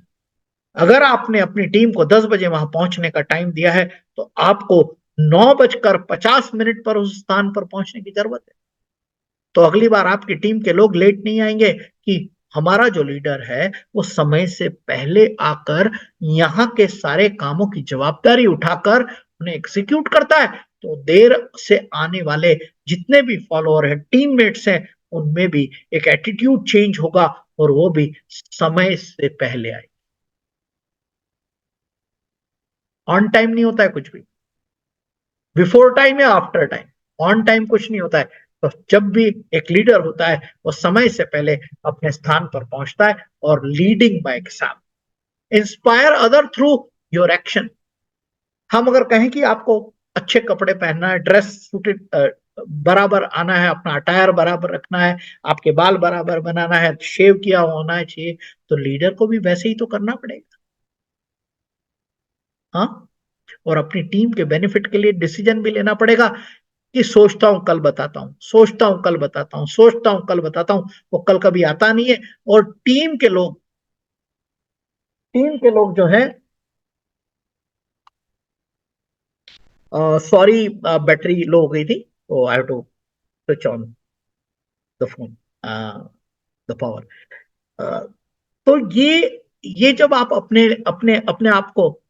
अगर आपने अपनी टीम को 10 बजे वहां पहुंचने का टाइम दिया है, तो आपको 9:50 पर उस स्थान पर पहुंचने की जरूरत है। तो अगली बार आपकी टीम के लोग लेट नहीं आएंगे कि हमारा जो लीडर है वो समय से पहले आकर यहाँ के सारे कामों की जवाबदारी उठाकर उन्हें एग्जीक्यूट करता है, तो देर से आने वाले जितने भी फॉलोअर हैं, टीममेट्स हैं, उनमें भी एक एटीट्यूड चेंज होगा और वो भी समय से पहले आए। ऑन टाइम नहीं होता है कुछ भी, बिफोर टाइम या आफ्टर टाइम, ऑन टाइम कुछ नहीं होता है। तो जब भी एक लीडर होता है वो समय से पहले अपने स्थान पर पहुंचता है और leading by example, inspire other through your action. हम अगर कहें कि आपको अच्छे कपड़े पहनना है, ड्रेस सूटेड बराबर आना है, अपना अटायर बराबर रखना है, आपके बाल बराबर बनाना है, शेव किया होना चाहिए, तो लीडर को भी वैसे ही तो करना पड़ेगा। हाँ, और अपनी टीम के बेनिफिट के लिए डिसीजन भी लेना पड़ेगा कि सोचता हूं कल बताता हूं, सोचता हूं कल बताता हूं, सोचता हूं कल बताता हूं, वो कल कभी आता नहीं है। और टीम के लोग जो है, सॉरी बैटरी लो हो गई थी, तो I have to switch on the phone, the power. तो ये जब आप अपने अपने अपने आप को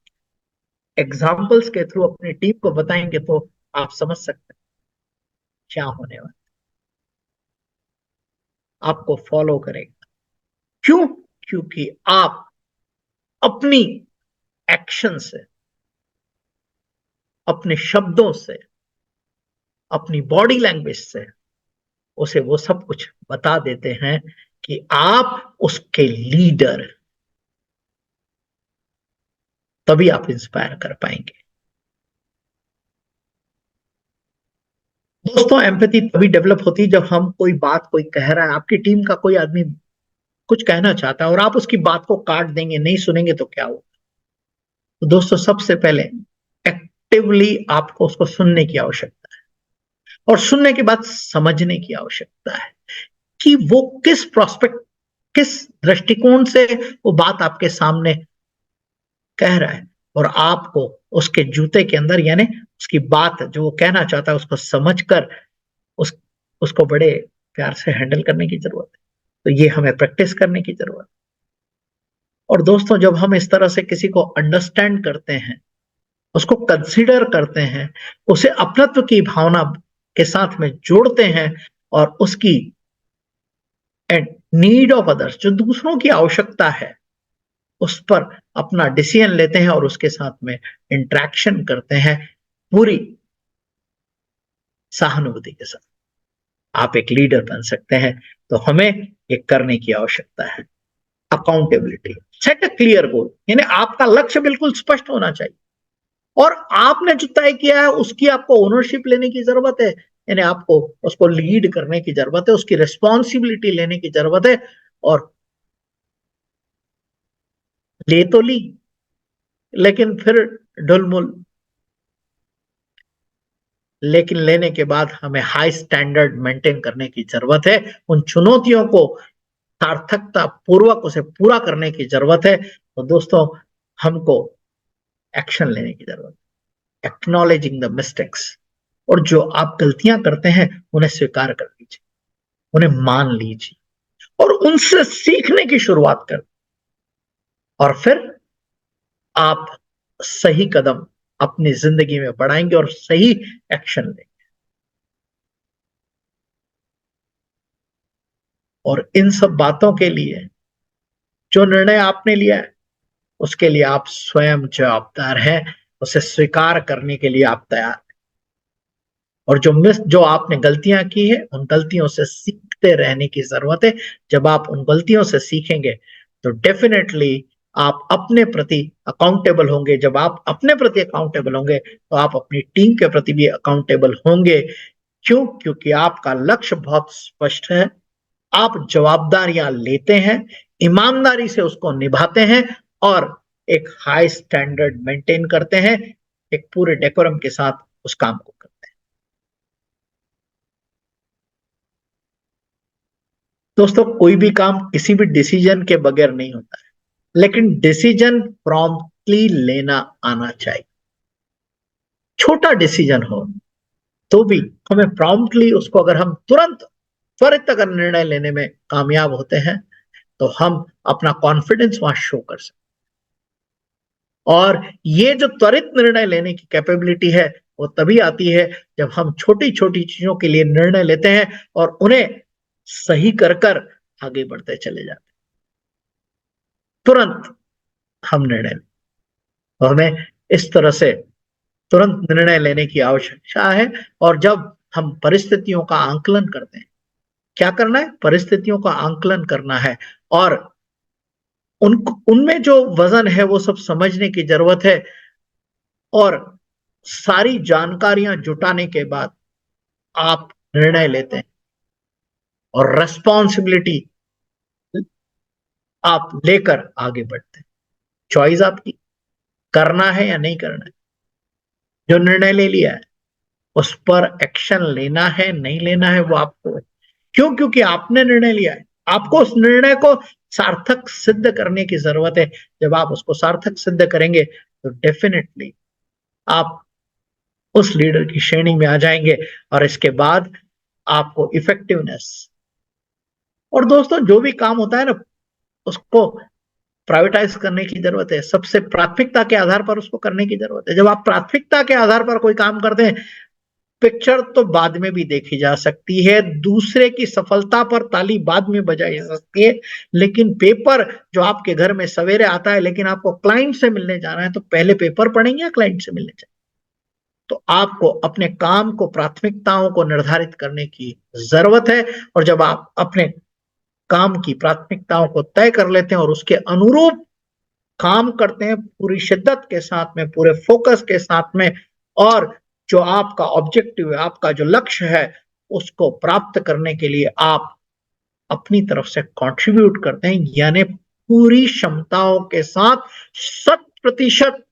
एग्जाम्पल्स के थ्रू अपनी टीम को बताएंगे तो आप समझ सकते हैं क्या होने वाला, आपको फॉलो करेगा। क्यों? क्योंकि आप अपनी एक्शन से, अपने शब्दों से, अपनी बॉडी लैंग्वेज से उसे वो सब कुछ बता देते हैं कि आप उसके लीडर, तभी आप इंस्पायर कर पाएंगे। दोस्तों, एम्पैथी तभी डेवलप होती है जब हम कोई बात, कोई कह रहा है, आपकी टीम का कोई आदमी कुछ कहना चाहता है और आप उसकी बात को काट देंगे, नहीं सुनेंगे तो क्या हो। तो दोस्तों, सबसे पहले एक्टिवली आपको उसको सुनने की आवश्यकता है, और सुनने के बाद समझने की आवश्यकता है कि वो किस दृष्टिकोण से वो बात आपके सामने कह रहा है, और आपको उसके जूते के अंदर, यानी उसकी बात जो वो कहना चाहता है उसको समझकर उस उसको बड़े प्यार से हैंडल करने की जरूरत है। तो ये हमें प्रैक्टिस करने की जरूरत है। और दोस्तों, जब हम इस तरह से किसी को अंडरस्टैंड करते हैं, उसको कंसिडर करते हैं, उसे अपनत्व की भावना के साथ में जोड़ते हैं, और उसकी एंड नीड ऑफ अदर्स, जो दूसरों की आवश्यकता है, उस पर अपना डिसीजन लेते हैं और उसके साथ में इंटरेक्शन करते हैं पूरी सहानुभूति के साथ, आप एक लीडर बन सकते हैं। तो हमें ये करने की आवश्यकता है। Accountability, set a clear goal, यानी आपका लक्ष्य बिल्कुल स्पष्ट होना चाहिए, और आपने जो तय किया है उसकी आपको ओनरशिप लेने की जरूरत है, यानी आपको उसको लीड करने की जरूरत है, उसकी रिस्पॉन्सिबिलिटी लेने की जरूरत है। और ले तो ली, लेकिन फिर ढुलमुल, लेकिन लेने के बाद हमें हाई स्टैंडर्ड मेंटेन करने की जरूरत है, उन चुनौतियों को सार्थकता पूर्वक उसे पूरा करने की जरूरत है। तो दोस्तों, हमको एक्शन लेने की जरूरत है, एक्नॉलेजिंग द मिस्टेक्स, और जो आप गलतियां करते हैं उन्हें स्वीकार कर लीजिए, उन्हें मान लीजिए, और उनसे सीखने की शुरुआत कर, और फिर आप सही कदम अपनी जिंदगी में बढ़ाएंगे और सही एक्शन लेंगे। और इन सब बातों के लिए जो निर्णय आपने लिया है उसके लिए आप स्वयं जवाबदार हैं, उसे स्वीकार करने के लिए आप तैयार हैं। और जो आपने गलतियां की है, उन गलतियों से सीखते रहने की जरूरत है। जब आप उन गलतियों से सीखेंगे तो डेफिनेटली आप अपने प्रति अकाउंटेबल होंगे। जब आप अपने प्रति अकाउंटेबल होंगे तो आप अपनी टीम के प्रति भी अकाउंटेबल होंगे। क्यों? क्योंकि आपका लक्ष्य बहुत स्पष्ट है, आप जवाबदारियां लेते हैं, ईमानदारी से उसको निभाते हैं, और एक हाई स्टैंडर्ड मेंटेन करते हैं, एक पूरे डेकोरम के साथ उस काम को करते हैं। दोस्तों, कोई भी काम किसी भी डिसीजन के बगैर नहीं होता है, लेकिन डिसीजन प्रॉम्प्टली लेना आना चाहिए। छोटा डिसीजन हो तो भी हमें प्रॉम्प्टली उसको, अगर हम तुरंत त्वरित अगर निर्णय लेने में कामयाब होते हैं तो हम अपना कॉन्फिडेंस वहां शो कर सकते हैं। और ये जो त्वरित निर्णय लेने की कैपेबिलिटी है वो तभी आती है जब हम छोटी छोटी चीजों के लिए निर्णय लेते हैं और उन्हें सही कर कर आगे बढ़ते चले जाते हैं। तुरंत हम निर्णय लें, तो हमें इस तरह से तुरंत निर्णय लेने की आवश्यकता है। और जब हम परिस्थितियों का आंकलन करते हैं, क्या करना है, परिस्थितियों का आंकलन करना है और उनमें जो वजन है वो सब समझने की जरूरत है। और सारी जानकारियां जुटाने के बाद आप निर्णय लेते हैं और रेस्पॉन्सिबिलिटी आप लेकर आगे बढ़ते हैं। चॉइस आपकी, करना है या नहीं करना है। जो निर्णय ले लिया है उस पर एक्शन लेना है नहीं लेना है वो आपको है। क्यों? क्योंकि आपने निर्णय लिया है, आपको उस निर्णय को सार्थक सिद्ध करने की जरूरत है। जब आप उसको सार्थक सिद्ध करेंगे तो डेफिनेटली आप उस लीडर की श्रेणी में आ जाएंगे और इसके बाद आपको इफेक्टिवनेस, और दोस्तों जो भी काम होता है ना उसको प्राइवेटाइज करने की जरूरत है। सबसे प्राथमिकता के आधार पर उसको करने की जरूरत है। जब आप प्राथमिकता के आधार पर कोई काम करते हैं, पिक्चर तो बाद में भी देखी जा सकती है, दूसरे की सफलता पर ताली बाद में बजाई जा सकती है, लेकिन पेपर जो आपके घर में सवेरे आता है लेकिन आपको क्लाइंट से मिलने जाना है, तो पहले पेपर पढ़ेंगे या क्लाइंट से मिलने जाएंगे? तो आपको अपने काम को, प्राथमिकताओं को निर्धारित करने की जरूरत है। और जब आप अपने काम की प्राथमिकताओं को तय कर लेते हैं और उसके अनुरूप काम करते हैं पूरी शिद्दत के साथ में, पूरे फोकस के साथ में, और जो आपका ऑब्जेक्टिव है, आपका जो लक्ष्य है, उसको प्राप्त करने के लिए आप अपनी तरफ से कंट्रीब्यूट करते हैं, यानी पूरी क्षमताओं के साथ 100%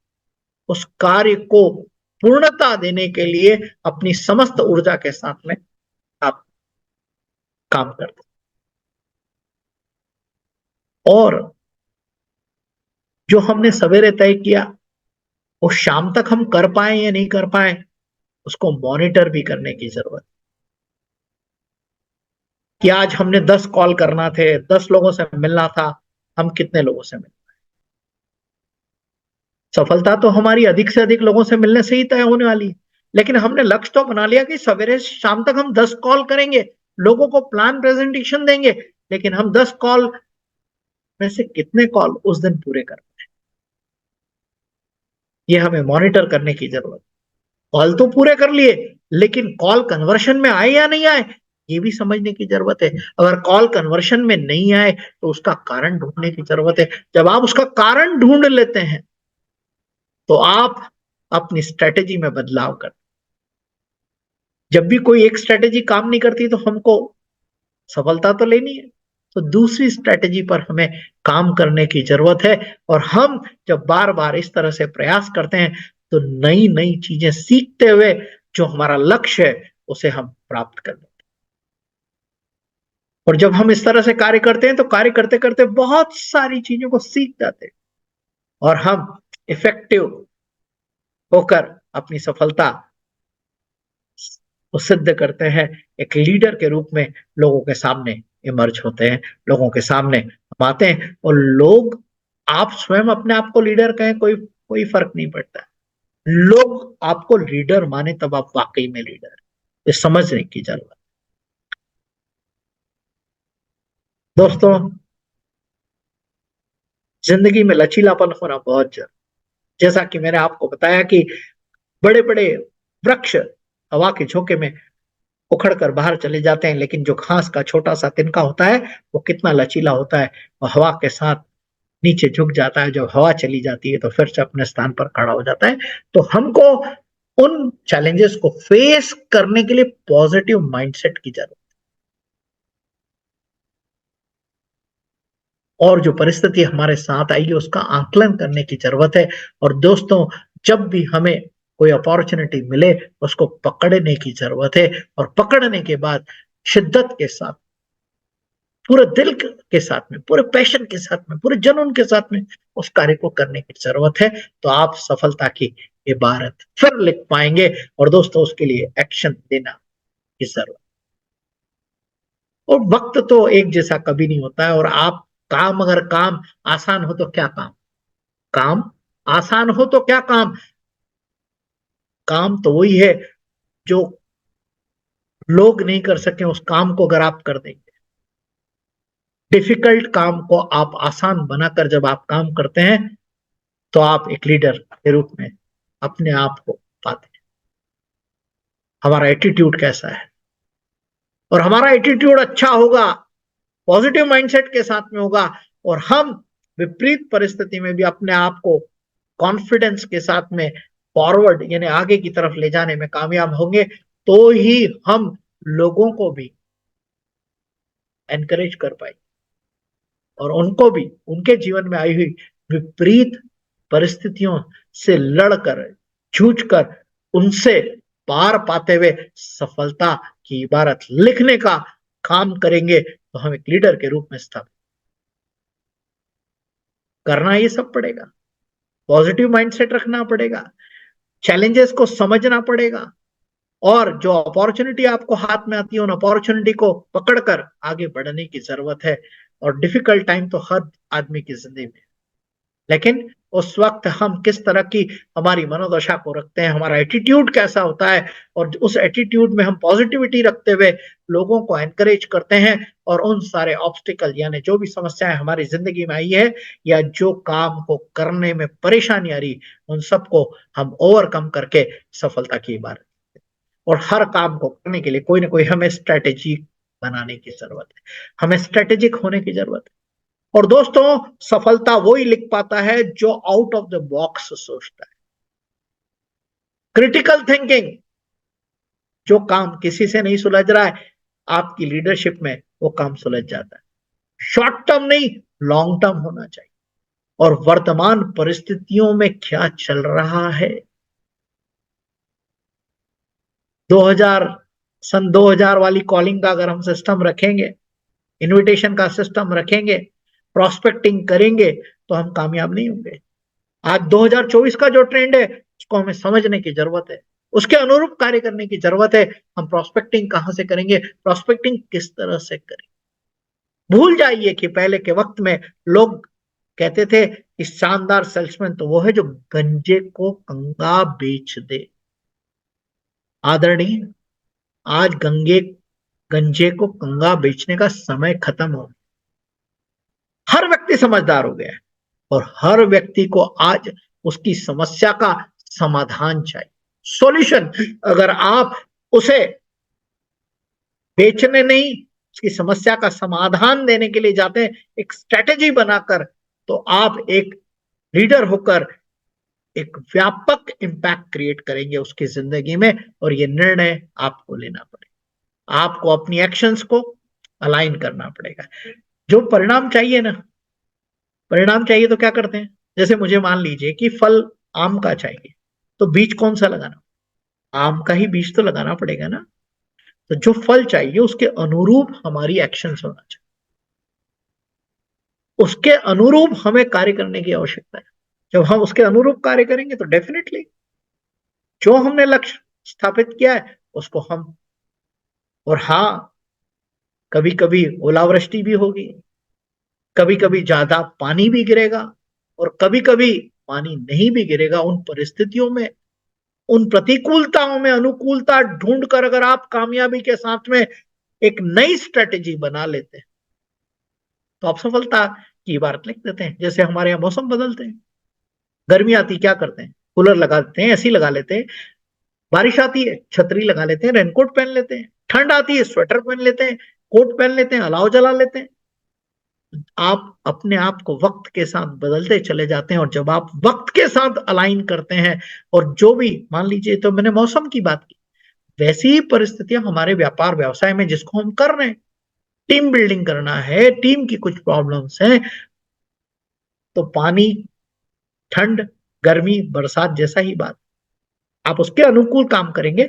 उस कार्य को पूर्णता देने के लिए अपनी समस्त ऊर्जा के साथ में आप काम करते हैं। और जो हमने सवेरे तय किया वो शाम तक हम कर पाए या नहीं कर पाए, उसको मॉनिटर भी करने की जरूरत है। कि आज हमने 10 कॉल करना थे, 10 लोगों से मिलना था, हम कितने लोगों से मिले? सफलता तो हमारी अधिक से अधिक लोगों से मिलने से ही तय होने वाली है। लेकिन हमने लक्ष्य तो बना लिया कि सवेरे से शाम तक हम 10 कॉल करेंगे, लोगों को प्लान प्रेजेंटेशन देंगे, लेकिन हम 10 कॉल में से कितने कॉल उस दिन पूरे कर पाए, ये हमें मॉनिटर करने की जरूरत है। कॉल तो पूरे कर लिए, लेकिन कॉल कन्वर्शन में आए या नहीं आए, ये भी समझने की जरूरत है। अगर कॉल कन्वर्शन में नहीं आए तो उसका कारण ढूंढने की जरूरत है। जब आप उसका कारण ढूंढ लेते हैं तो आप अपनी स्ट्रेटेजी में बदलाव करते। जब भी कोई एक स्ट्रेटेजी काम नहीं करती तो हमको सफलता तो लेनी है, तो दूसरी स्ट्रेटेजी पर हमें काम करने की जरूरत है। और हम जब बार बार इस तरह से प्रयास करते हैं तो नई नई चीजें सीखते हुए जो हमारा लक्ष्य है उसे हम प्राप्त कर लेते हैं। और जब हम इस तरह से कार्य करते हैं तो कार्य करते करते बहुत सारी चीजों को सीख जाते हैं और हम इफेक्टिव होकर अपनी सफलता को सिद्ध करते हैं। एक लीडर के रूप में लोगों के सामने इमर्ज होते हैं, लोगों के सामने हम आते हैं। और लोग, आप स्वयं अपने आप को लीडर कहें, कोई कोई फर्क नहीं पड़ता। लोग आपको लीडर माने तब आप वाकई में लीडर, ये समझने की जरूरत। दोस्तों, जिंदगी में लचीलापन होना बहुत जरूरी। जैसा कि मैंने आपको बताया कि बड़े बड़े वृक्ष हवा के झोंके में उखड़ कर बाहर चले जाते हैं, लेकिन जो घास का छोटा सा तिनका होता है वो कितना लचीला होता है, वो हवा के साथ नीचे झुक जाता है। जब हवा चली जाती है तो फिर से अपने स्थान पर खड़ा हो जाता है। तो हमको उन चैलेंजेस को फेस करने के लिए पॉजिटिव माइंडसेट की जरूरत है, और जो परिस्थिति हमारे साथ आई है उसका आकलन करने की जरूरत है। और दोस्तों, जब भी हमें कोई अपॉर्चुनिटी मिले उसको पकड़ने की जरूरत है, और पकड़ने के बाद शिद्दत के साथ, पूरे दिल के साथ में, पूरे पैशन के साथ में, पूरे जुनून के साथ में उस कार्य को करने की जरूरत है। तो आप सफलता की इबारत फिर लिख पाएंगे। और दोस्तों उसके लिए एक्शन लेना की जरूरत। और वक्त तो एक जैसा कभी नहीं होता है। और आप काम, अगर काम आसान हो तो क्या काम, काम आसान हो तो क्या काम, काम तो वही है जो लोग नहीं कर सके, उस काम को अगर आप कर देंगे। डिफिकल्ट काम को आप आसान बनाकर जब आप काम करते हैं तो आप एक लीडर के रूप में अपने आप को पाते हैं। हमारा एटीट्यूड कैसा है, और हमारा एटीट्यूड अच्छा होगा, पॉजिटिव माइंडसेट के साथ में होगा, और हम विपरीत परिस्थिति में भी अपने आप को कॉन्फिडेंस के साथ में फॉरवर्ड यानी आगे की तरफ ले जाने में कामयाब होंगे, तो ही हम लोगों को भी एनकरेज कर पाएंगे और उनको भी उनके जीवन में आई हुई विपरीत परिस्थितियों से लड़कर, जूझकर, उनसे पार पाते हुए सफलता की इबारत लिखने का काम करेंगे, तो हम एक लीडर के रूप में स्थापित करना ये सब पड़ेगा। पॉजिटिव माइंडसेट रखना पड़ेगा, चैलेंजेस को समझना पड़ेगा, और जो अपॉर्चुनिटी आपको हाथ में आती है उन अपॉर्चुनिटी को पकड़कर आगे बढ़ने की जरूरत है। और डिफिकल्ट टाइम तो हर आदमी की जिंदगी में, लेकिन उस वक्त हम किस तरह की हमारी मनोदशा को रखते हैं, हमारा एटीट्यूड कैसा होता है, और उस एटीट्यूड में हम पॉजिटिविटी रखते हुए लोगों को एनकरेज करते हैं, और उन सारे ऑब्स्टिकल यानी जो भी समस्याएं हमारी जिंदगी में आई है या जो काम को करने में परेशानी आ रही, उन सबको हम ओवरकम करके सफलता की इबारत। और हर काम को करने के लिए कोई ना कोई हमें स्ट्रेटेजी बनाने की जरूरत है, हमें स्ट्रेटेजिक होने की जरूरत है। और दोस्तों सफलता वही लिख पाता है जो आउट ऑफ द बॉक्स सोचता है। क्रिटिकल थिंकिंग, जो काम किसी से नहीं सुलझ रहा है, आपकी लीडरशिप में वो काम सुलझ जाता है। शॉर्ट टर्म नहीं, लॉन्ग टर्म होना चाहिए, और वर्तमान परिस्थितियों में क्या चल रहा है। 2000 सन 2000 वाली कॉलिंग का अगर हम सिस्टम रखेंगे, इनविटेशन का सिस्टम रखेंगे, प्रोस्पेक्टिंग करेंगे, तो हम कामयाब नहीं होंगे। आज 2024 का जो ट्रेंड है उसको हमें समझने की जरूरत है, उसके अनुरूप कार्य करने की जरूरत है। हम प्रोस्पेक्टिंग कहां से करेंगे, प्रोस्पेक्टिंग किस तरह से करेंगे। भूल जाइए कि पहले के वक्त में लोग कहते थे कि शानदार सेल्समैन तो वो है जो गंजे को कंगा बेच दे। आदरणीय, आज गंजे को कंगा बेचने का समय खत्म हो गया। हर व्यक्ति समझदार हो गया है, और हर व्यक्ति को आज उसकी समस्या का समाधान चाहिए, सॉल्यूशन। अगर आप उसे बेचने नहीं, उसकी समस्या का समाधान देने के लिए जाते हैं एक स्ट्रेटेजी बनाकर, तो आप एक लीडर होकर एक व्यापक इंपैक्ट क्रिएट करेंगे उसकी जिंदगी में। और ये निर्णय आपको लेना पड़ेगा, आपको अपनी एक्शंस को अलाइन करना पड़ेगा। जो परिणाम चाहिए ना, परिणाम चाहिए तो क्या करते हैं, जैसे मुझे मान लीजिए कि फल आम का चाहिए, तो बीज कौन सा लगाना, आम का ही बीज तो लगाना पड़ेगा ना। तो जो फल चाहिए उसके अनुरूप हमारी एक्शंस होना चाहिए, उसके अनुरूप हमें कार्य करने की आवश्यकता है। जब हम उसके अनुरूप कार्य करेंगे तो डेफिनेटली जो हमने लक्ष्य स्थापित किया है उसको हम, और हाँ, कभी कभी ओलावृष्टि भी होगी, कभी कभी ज्यादा पानी भी गिरेगा, और कभी कभी पानी नहीं भी गिरेगा। उन परिस्थितियों में, उन प्रतिकूलताओं में अनुकूलता ढूंढकर अगर आप कामयाबी के साथ में एक नई स्ट्रेटेजी बना लेते हैं, तो आप सफलता की इबारत लिख देते हैं। जैसे हमारे यहाँ मौसम बदलते हैं, गर्मी आती क्या करते हैं, कूलर लगा देते हैं, एसी लगा लेते हैं। बारिश आती है छतरी लगा लेते हैं, रेनकोट पहन लेते हैं। ठंड आती है स्वेटर पहन लेते हैं, कोट पहन लेते हैं, अलाव जला लेते हैं। आप अपने आप को वक्त के साथ बदलते चले जाते हैं, और जब आप वक्त के साथ अलाइन करते हैं, और जो भी मान लीजिए, तो मैंने मौसम की बात की, वैसी ही परिस्थितियां हमारे व्यापार व्यवसाय में जिसको हम कर रहे हैं, टीम बिल्डिंग करना है, टीम की कुछ प्रॉब्लम्स हैं, तो पानी, ठंड, गर्मी, बरसात जैसा ही बात, आप उसके अनुकूल काम करेंगे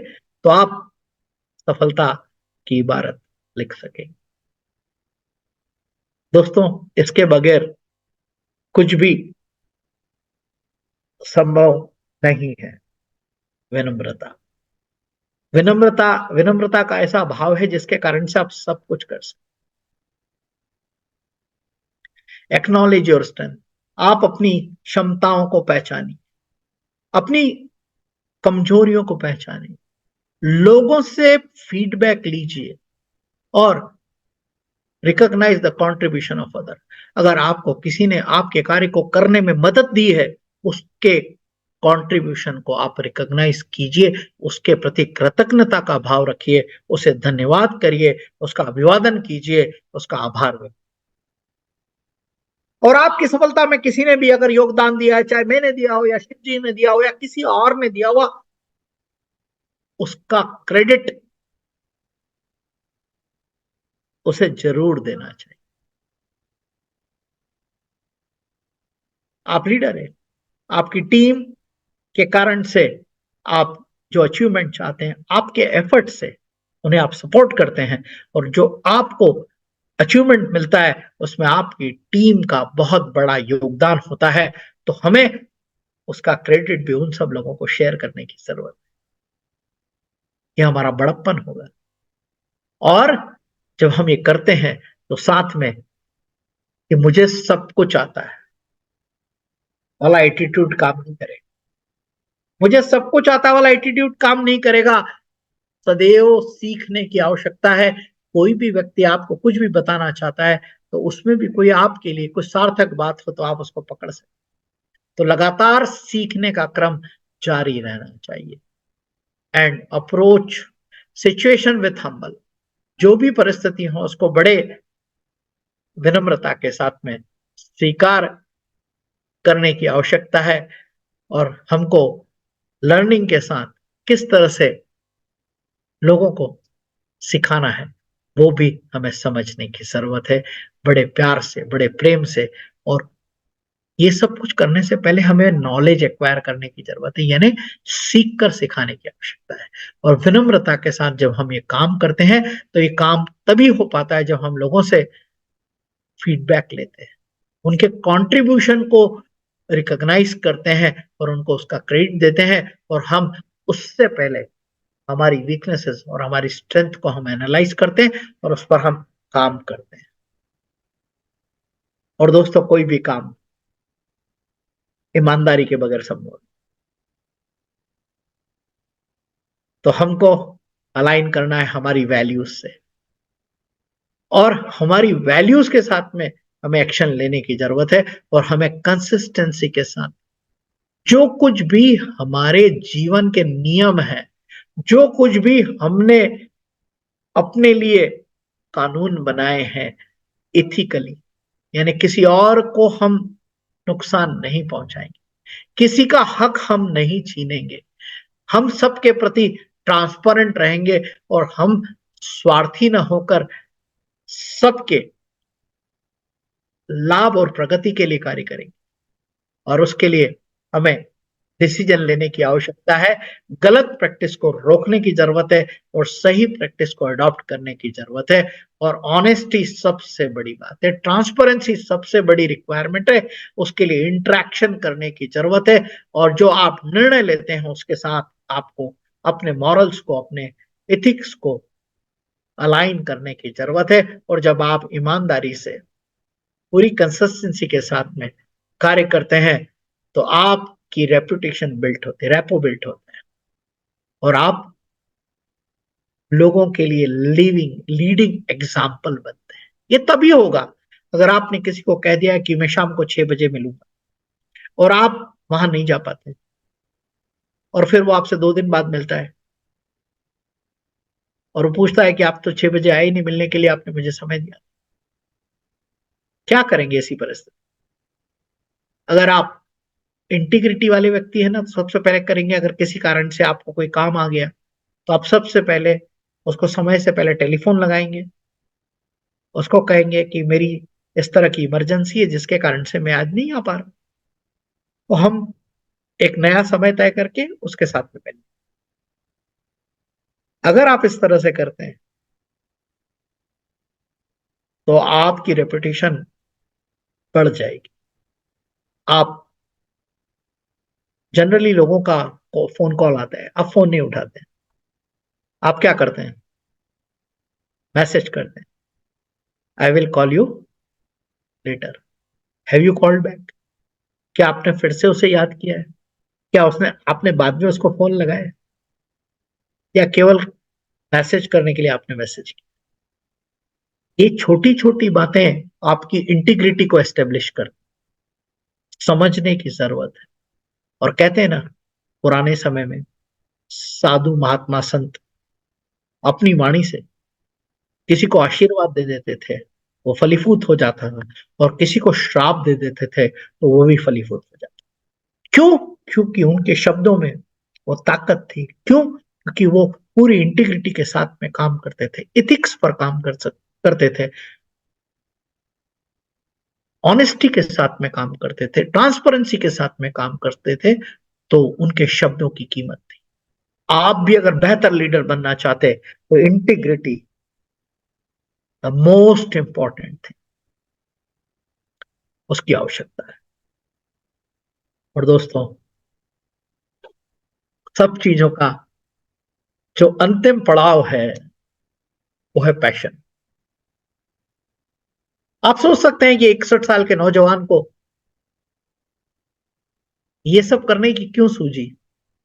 तो आप सफलता की इबारत लिख सकेंगे। दोस्तों इसके बगैर कुछ भी संभव नहीं है। विनम्रता। विनम्रता विनम्रता का ऐसा भाव है जिसके कारण से आप सब कुछ कर सकते। Acknowledge your strength. आप अपनी क्षमताओं को पहचानिए, अपनी कमजोरियों को पहचानिए, लोगों से फीडबैक लीजिए और recognise the contribution of other. अगर आपको किसी ने आपके कार्य को करने में मदद दी है, उसके कंट्रीब्यूशन को आप रिकॉग्नाइज कीजिए, उसके प्रति कृतज्ञता का भाव रखिए, उसे धन्यवाद करिए, उसका अभिवादन कीजिए, उसका आभार व्यक्त। और आपकी सफलता में किसी ने भी अगर योगदान दिया है, चाहे मैंने दिया हो या शिव जी ने दिया हो या किसी और ने दिया हुआ, उसका क्रेडिट उसे जरूर देना चाहिए। आप लीडर है, आपकी टीम के कारण से आप जो अचीवमेंट चाहते हैं, आपके एफर्ट से उन्हें आप सपोर्ट करते हैं, और जो आपको अचीवमेंट मिलता है उसमें आपकी टीम का बहुत बड़ा योगदान होता है, तो हमें उसका क्रेडिट भी उन सब लोगों को शेयर करने की जरूरत है। यह हमारा बड़प्पन होगा। और जब हम ये करते हैं तो साथ में कि मुझे सब कुछ आता है वाला एटीट्यूड काम नहीं करेगा। मुझे सब कुछ आता वाला एटीट्यूड काम नहीं करेगा। सदैव सीखने की आवश्यकता है। कोई भी व्यक्ति आपको कुछ भी बताना चाहता है तो उसमें भी कोई आपके लिए कुछ सार्थक बात हो तो आप उसको पकड़ सकते। तो लगातार सीखने का क्रम जारी रहना चाहिए। And approach situation with humble. जो भी परिस्थिति हो उसको बड़े विनम्रता के साथ में स्वीकार करने की आवश्यकता है। और हमको लर्निंग के साथ किस तरह से लोगों को सिखाना है वो भी हमें समझने की जरूरत है, बड़े प्यार से, बड़े प्रेम से। और ये सब कुछ करने से पहले हमें नॉलेज एक्वायर करने की जरूरत है, यानी सीख कर सिखाने की आवश्यकता है। और विनम्रता के साथ जब हम ये काम करते हैं तो ये काम तभी हो पाता है जब हम लोगों से फीडबैक लेते हैं, उनके कंट्रीब्यूशन को रिकॉग्नाइज करते हैं और उनको उसका क्रेडिट देते हैं। और हम उससे पहले हमारी वीकनेसेस और हमारी स्ट्रेंथ को हम एनालाइज करते हैं और उस पर हम काम करते हैं। और दोस्तों, कोई भी काम ईमानदारी के बगैर संभव। तो हमको अलाइन करना है हमारी वैल्यूज से, और हमारी वैल्यूज के साथ में हमें एक्शन लेने की जरूरत है। और हमें कंसिस्टेंसी के साथ जो कुछ भी हमारे जीवन के नियम है, जो कुछ भी हमने अपने लिए कानून बनाए हैं इथिकली, यानी किसी और को हम नुकसान नहीं पहुंचाएंगे, किसी का हक हम नहीं छीनेंगे, हम सबके प्रति ट्रांसपेरेंट रहेंगे, और हम स्वार्थी न होकर सबके लाभ और प्रगति के लिए कार्य करेंगे। और उसके लिए हमें डिसीजन लेने की आवश्यकता है, गलत प्रैक्टिस को रोकने की जरूरत है और सही प्रैक्टिस को अडॉप्ट करने की जरूरत है। और ऑनेस्टी सबसे बड़ी बात है, ट्रांसपेरेंसी सबसे बड़ी रिक्वायरमेंट है। उसके लिए इंटरेक्शन करने की जरूरत है, और जो आप निर्णय लेते हैं उसके साथ आपको अपने मॉरल्स को, अपने एथिक्स को अलाइन करने की जरूरत है। और जब आप ईमानदारी से पूरी कंसिस्टेंसी के साथ में कार्य करते हैं तो आपकी रेपुटेशन बिल्ट होती है, रेपो बिल्ट होता है, और आप लोगों के लिए लीडिंग एग्जाम्पल बनते हैं। ये तभी होगा अगर आपने किसी को कह दिया कि मैं शाम को 6 बजे मिलूंगा और आप वहां नहीं जा पाते, और फिर वो आपसे 2 दिन बाद मिलता है और वो पूछता है कि आप तो 6 बजे आए ही नहीं मिलने के लिए, आपने मुझे समय दिया। क्या करेंगे ऐसी परिस्थिति? अगर आप इंटीग्रिटी वाले व्यक्ति है ना, तो सबसे पहले करेंगे, अगर किसी कारण से आपको कोई काम आ गया तो आप सबसे पहले उसको समय से पहले टेलीफोन लगाएंगे, उसको कहेंगे कि मेरी इस तरह की इमरजेंसी है जिसके कारण से मैं आज नहीं आ पा रहा, तो हम एक नया समय तय करके उसके साथ में मिलेंगे। अगर आप इस तरह से करते हैं तो आपकी रेपुटेशन बढ़ जाएगी, आप जनरली लोगों का फोन कॉल आता है, आप फोन नहीं उठाते हैं, आप क्या करते हैं? मैसेज करते हैं, I will call you later. Have you called back? क्या आपने फिर से उसे याद किया है? क्या उसने आपने बाद में उसको फोन लगाया, या केवल मैसेज करने के लिए आपने मैसेज किया? ये छोटी छोटी बातें आपकी इंटीग्रिटी को एस्टेब्लिश कर, समझने की जरूरत है। और कहते हैं ना, पुराने समय में साधु महात्मा संत अपनी वाणी से किसी को आशीर्वाद दे देते थे, वो फलीभूत हो जाता था, और किसी को श्राप दे देते थे तो वो भी फलीभूत हो जाता। क्यों? क्योंकि उनके शब्दों में वो ताकत थी। क्यों? क्योंकि वो पूरी इंटीग्रिटी के साथ में काम करते थे, इथिक्स पर काम करते थे, ऑनेस्टी के साथ में काम करते थे, ट्रांसपेरेंसी के साथ में काम करते थे। तो उनके शब्दों की कीमत थी। आप भी अगर बेहतर लीडर बनना चाहते तो integrity the most important thing, उसकी आवश्यकता है। और दोस्तों, सब चीजों का जो अंतिम पड़ाव है वो है पैशन। आप सोच सकते हैं कि 61 साल के नौजवान को ये सब करने की क्यों सूझी?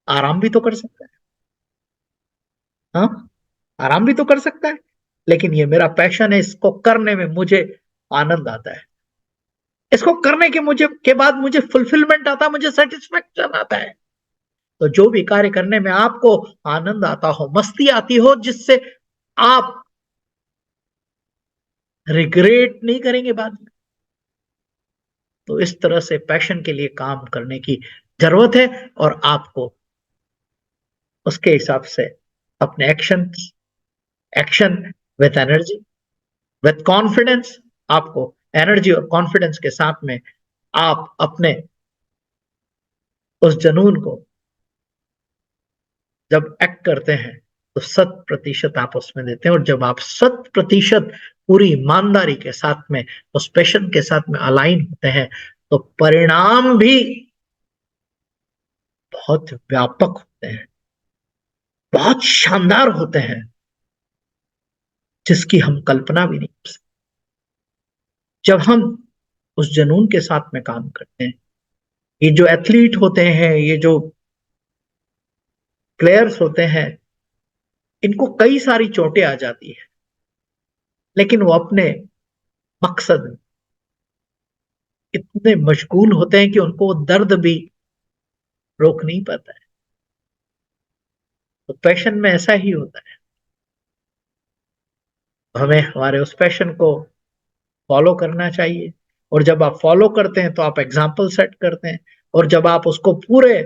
आराम भी तो कर सकता है। हाँ, आराम भी तो कर सकता है। लेकिन ये मेरा पैशन है, इसको करने में मुझे आनंद आता है, इसको करने के मुझे के बाद मुझे फुलफिलमेंट आता है, मुझे सेटिस्फेक्शन आता है। तो जो भी कार्य करने में आपको आनंद आता हो, मस्ती आती हो, जिससे आप रिग्रेट नहीं करेंगे बाद में, तो इस तरह से पैशन के लिए काम करने की जरूरत है। और आपको उसके हिसाब से अपने action with energy, with confidence, आपको एनर्जी और कॉन्फिडेंस के साथ में आप अपने उस जुनून को जब एक्ट करते हैं तो 100% आप उसमें देते हैं। और जब आप 100% पूरी ईमानदारी के साथ में उस पैशन के साथ में अलाइन होते हैं, तो परिणाम भी बहुत व्यापक होते हैं, बहुत शानदार होते हैं, जिसकी हम कल्पना भी नहीं कर सकते। जब हम उस जुनून के साथ में काम करते हैं, ये जो एथलीट होते हैं, ये जो प्लेयर्स होते हैं, इनको कई सारी चोटें आ जाती है, लेकिन वो अपने मकसद में इतने मशगूल होते हैं कि उनको वो दर्द भी रोक नहीं पाता है। तो पैशन में ऐसा ही होता है। हमें हमारे उस पैशन को फॉलो करना चाहिए। और जब आप फॉलो करते हैं तो आप एग्जाम्पल सेट करते हैं। और जब आप उसको पूरे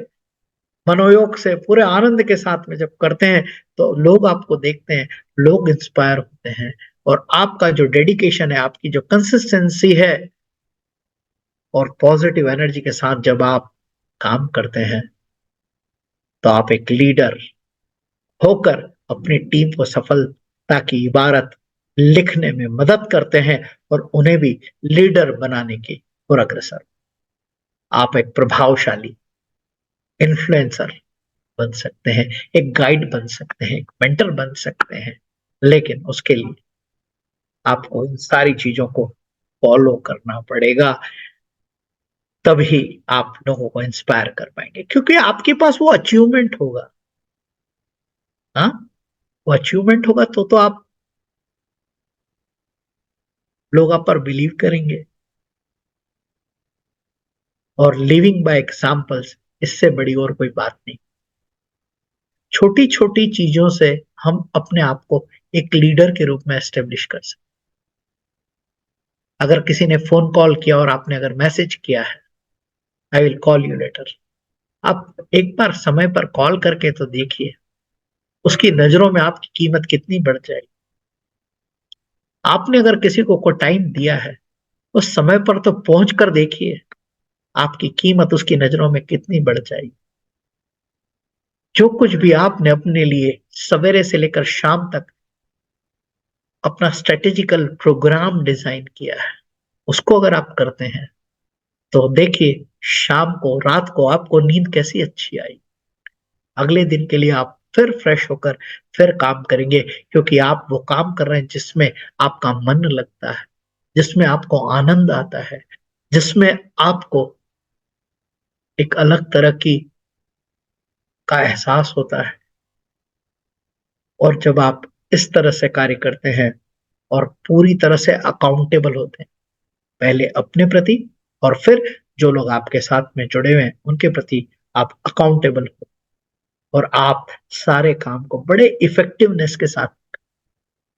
मनोयोग से, पूरे आनंद के साथ में जब करते हैं, तो लोग आपको देखते हैं, लोग इंस्पायर होते हैं। और आपका जो डेडिकेशन है, आपकी जो कंसिस्टेंसी है, और पॉजिटिव एनर्जी के साथ जब आप काम करते हैं, तो आप एक लीडर होकर अपनी टीम को सफलता की इबारत लिखने में मदद करते हैं, और उन्हें भी लीडर बनाने की ओर अग्रसर। आप एक प्रभावशाली इन्फ्लुएंसर बन सकते हैं, एक गाइड बन सकते हैं, एक मेंटर बन सकते हैं। लेकिन उसके लिए आपको इन सारी चीजों को फॉलो करना पड़ेगा, तभी आप लोगों को इंस्पायर कर पाएंगे, क्योंकि आपके पास वो अचीवमेंट होगा। हाँ, वो अचीवमेंट होगा तो आप, लोग आप पर बिलीव करेंगे। और लिविंग बाय एग्जाम्पल्स, इससे बड़ी और कोई बात नहीं। छोटी छोटी चीजों से हम अपने आप को एक लीडर के रूप में एस्टेब्लिश कर सकते। अगर किसी ने फोन कॉल किया और आपने अगर मैसेज किया है, I will call you later, आप एक बार समय पर कॉल करके तो देखिए, उसकी नजरों में आपकी कीमत कितनी बढ़ जाएगी। आपने अगर किसी को टाइम दिया है, उस समय पर तो पहुंच कर देखिए, आपकी कीमत उसकी नजरों में कितनी बढ़ जाएगी। जो कुछ भी आपने अपने लिए सवेरे से लेकर शाम तक अपना स्ट्रेटेजिकल प्रोग्राम डिजाइन किया है, उसको अगर आप करते हैं, तो देखिए शाम को, रात को आपको नींद कैसी अच्छी आई, अगले दिन के लिए आप फिर फ्रेश होकर फिर काम करेंगे, क्योंकि आप वो काम कर रहे हैं जिसमें आपका मन लगता है, जिसमें आपको आनंद आता है, जिसमें आपको एक अलग तरह की का एहसास होता है। और जब आप इस तरह से कार्य करते हैं और पूरी तरह से अकाउंटेबल होते हैं, पहले अपने प्रति और फिर जो लोग आपके साथ में जुड़े हुए हैं उनके प्रति आप अकाउंटेबल हो, और आप सारे काम को बड़े इफेक्टिवनेस के साथ,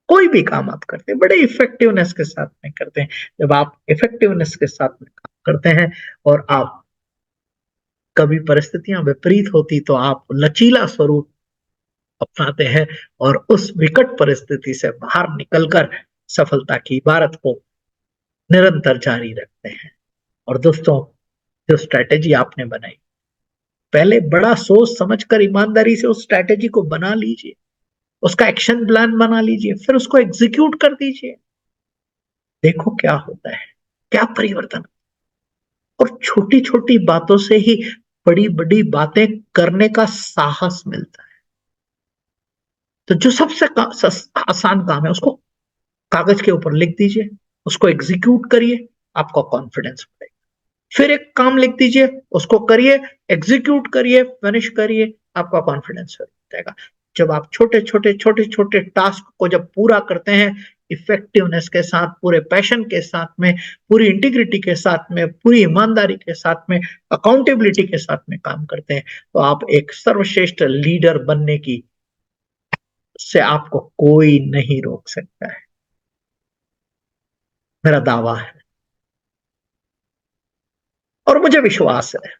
कोई भी काम आप करते हैं बड़े इफेक्टिवनेस के साथ में करते हैं। जब आप इफेक्टिवनेस के साथ में काम करते हैं और आप कभी परिस्थितियां विपरीत होती तो आप लचीला स्वरूप अपनाते हैं और उस विकट परिस्थिति से बाहर निकलकर सफलता की इबारत को निरंतर जारी रखते हैं। और दोस्तों, जो स्ट्रैटेजी आपने बनाई, पहले बड़ा सोच समझकर ईमानदारी से उस स्ट्रैटेजी को बना लीजिए, उसका एक्शन प्लान बना लीजिए, फिर उसको एग्जीक्यूट कर दीजिए। देखो क्या होता है, क्या परिवर्तन। और छोटी छोटी बातों से ही बड़ी बड़ी बातें करने का साहस मिलता है। तो जो सबसे आसान काम है उसको कागज के ऊपर लिख दीजिए, उसको एग्जीक्यूट करिए, आपका कॉन्फिडेंस बढ़ेगा। फिर एक काम लिख दीजिए, उसको करिए, एग्जीक्यूट करिए, फिनिश करिए, आपका कॉन्फिडेंस बढ़ जाएगा। जब आप छोटे छोटे छोटे छोटे टास्क को जब पूरा करते हैं इफेक्टिवनेस के साथ, पूरे पैशन के साथ में, पूरी इंटीग्रिटी के साथ में, पूरी ईमानदारी के साथ में, अकाउंटेबिलिटी के साथ में काम करते हैं, तो आप एक सर्वश्रेष्ठ लीडर बनने की से आपको कोई नहीं रोक सकता है, मेरा दावा है। और मुझे विश्वास है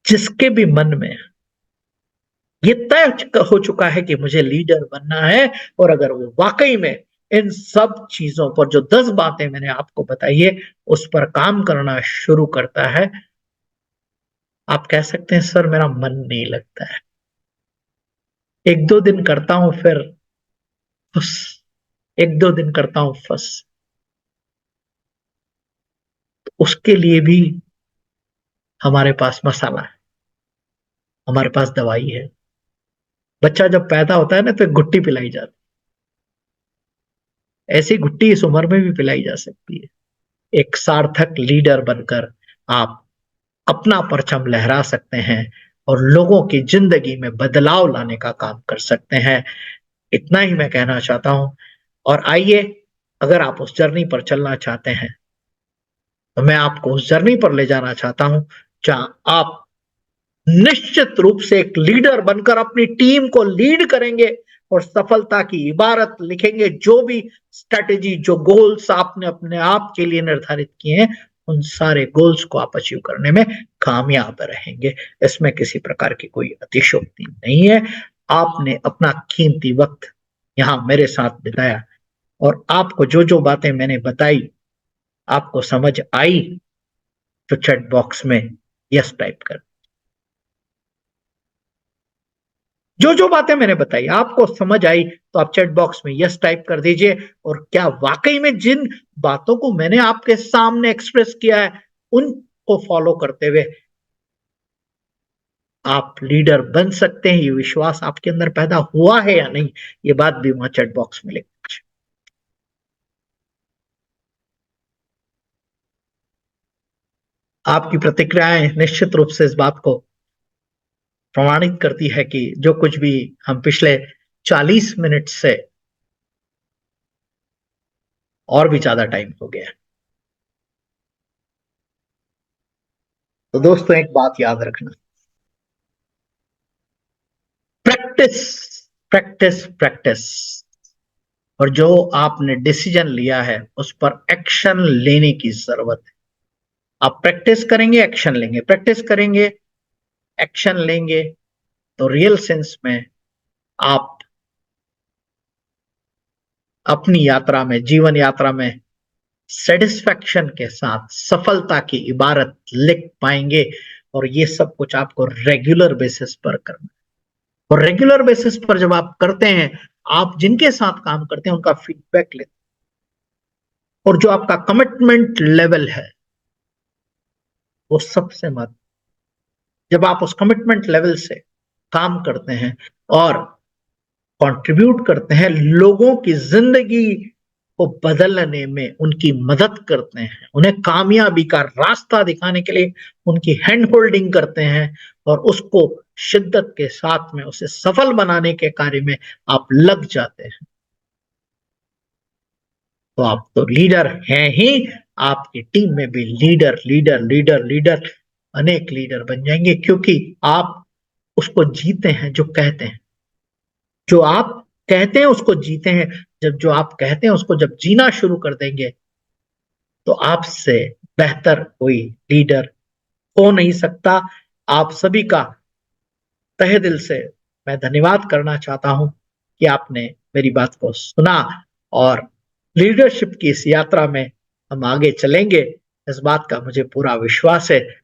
जिसके भी मन में ये तय हो चुका है कि मुझे लीडर बनना है, और अगर वो वाकई में इन सब चीजों पर, जो 10 बातें मैंने आपको बताई है, उस पर काम करना शुरू करता है, आप कह सकते हैं सर मेरा मन नहीं लगता है, 1-2 दिन करता हूं फिर फुस, 1-2 दिन करता हूं फस। तो उसके लिए भी हमारे पास मसाला है, हमारे पास दवाई है। बच्चा जब पैदा होता है ना तो गुट्टी पिलाई जाती है, ऐसी गुट्टी इस उम्र में भी पिलाई जा सकती है। एक सार्थक लीडर बनकर आप अपना परचम लहरा सकते हैं और लोगों की जिंदगी में बदलाव लाने का काम कर सकते हैं। इतना ही मैं कहना चाहता हूं। और आइए, अगर आप उस जर्नी पर चलना चाहते हैं तो मैं आपको उस जर्नी पर ले जाना चाहता हूं जहां आप निश्चित रूप से एक लीडर बनकर अपनी टीम को लीड करेंगे और सफलता की इबारत लिखेंगे। जो भी स्ट्रेटेजी, जो गोल्स आपने अपने आप के लिए निर्धारित किए हैं, उन सारे गोल्स को आप अचीव करने में कामयाब रहेंगे। इसमें किसी प्रकार की कोई अतिशयोक्ति नहीं है। आपने अपना कीमती वक्त यहां मेरे साथ बिताया, और आपको जो जो बातें मैंने बताई आपको समझ आई, तो चैट बॉक्स में यस टाइप कर। जो जो बातें मैंने बताई आपको समझ आई तो आप चैट बॉक्स में यस टाइप कर दीजिए। और क्या वाकई में जिन बातों को मैंने आपके सामने एक्सप्रेस किया है उनको फॉलो करते हुए आप लीडर बन सकते हैं, ये विश्वास आपके अंदर पैदा हुआ है या नहीं, ये बात भी वहां चैट बॉक्स में लिख। आपकी प्रतिक्रियाएं निश्चित रूप से इस बात को प्रमाणित करती है कि जो कुछ भी हम पिछले 40 मिनट से और भी ज्यादा टाइम हो गया। तो दोस्तों एक बात याद रखना, प्रैक्टिस, प्रैक्टिस, प्रैक्टिस। और जो आपने डिसीजन लिया है उस पर एक्शन लेने की जरूरत है। आप प्रैक्टिस करेंगे, एक्शन लेंगे, प्रैक्टिस करेंगे, एक्शन लेंगे, तो रियल सेंस में आप अपनी यात्रा में, जीवन यात्रा में सेटिस्फैक्शन के साथ सफलता की इबारत लिख पाएंगे। और ये सब कुछ आपको रेगुलर बेसिस पर करना है। और रेगुलर बेसिस पर जब आप करते हैं, आप जिनके साथ काम करते हैं उनका फीडबैक लेते हैं, और जो आपका कमिटमेंट लेवल है वो सबसे महत्व। जब आप उस कमिटमेंट लेवल से काम करते हैं और कंट्रीब्यूट करते हैं, लोगों की जिंदगी को बदलने में उनकी मदद करते हैं, उन्हें कामयाबी का रास्ता दिखाने के लिए उनकी हैंड होल्डिंग करते हैं और उसको शिद्दत के साथ में उसे सफल बनाने के कार्य में आप लग जाते हैं, तो आप तो लीडर हैं ही। आपकी टीम में भी लीडर लीडर लीडर लीडर अनेक लीडर बन जाएंगे, क्योंकि आप उसको जीते हैं जो कहते हैं। जो आप कहते हैं उसको जीते हैं। जब जो आप कहते हैं उसको जब जीना शुरू कर देंगे, तो आपसे बेहतर कोई लीडर हो नहीं सकता। आप सभी का तहे दिल से मैं धन्यवाद करना चाहता हूं कि आपने मेरी बात को सुना, और लीडरशिप की इस यात्रा में हम आगे चलेंगे, इस बात का मुझे पूरा विश्वास है।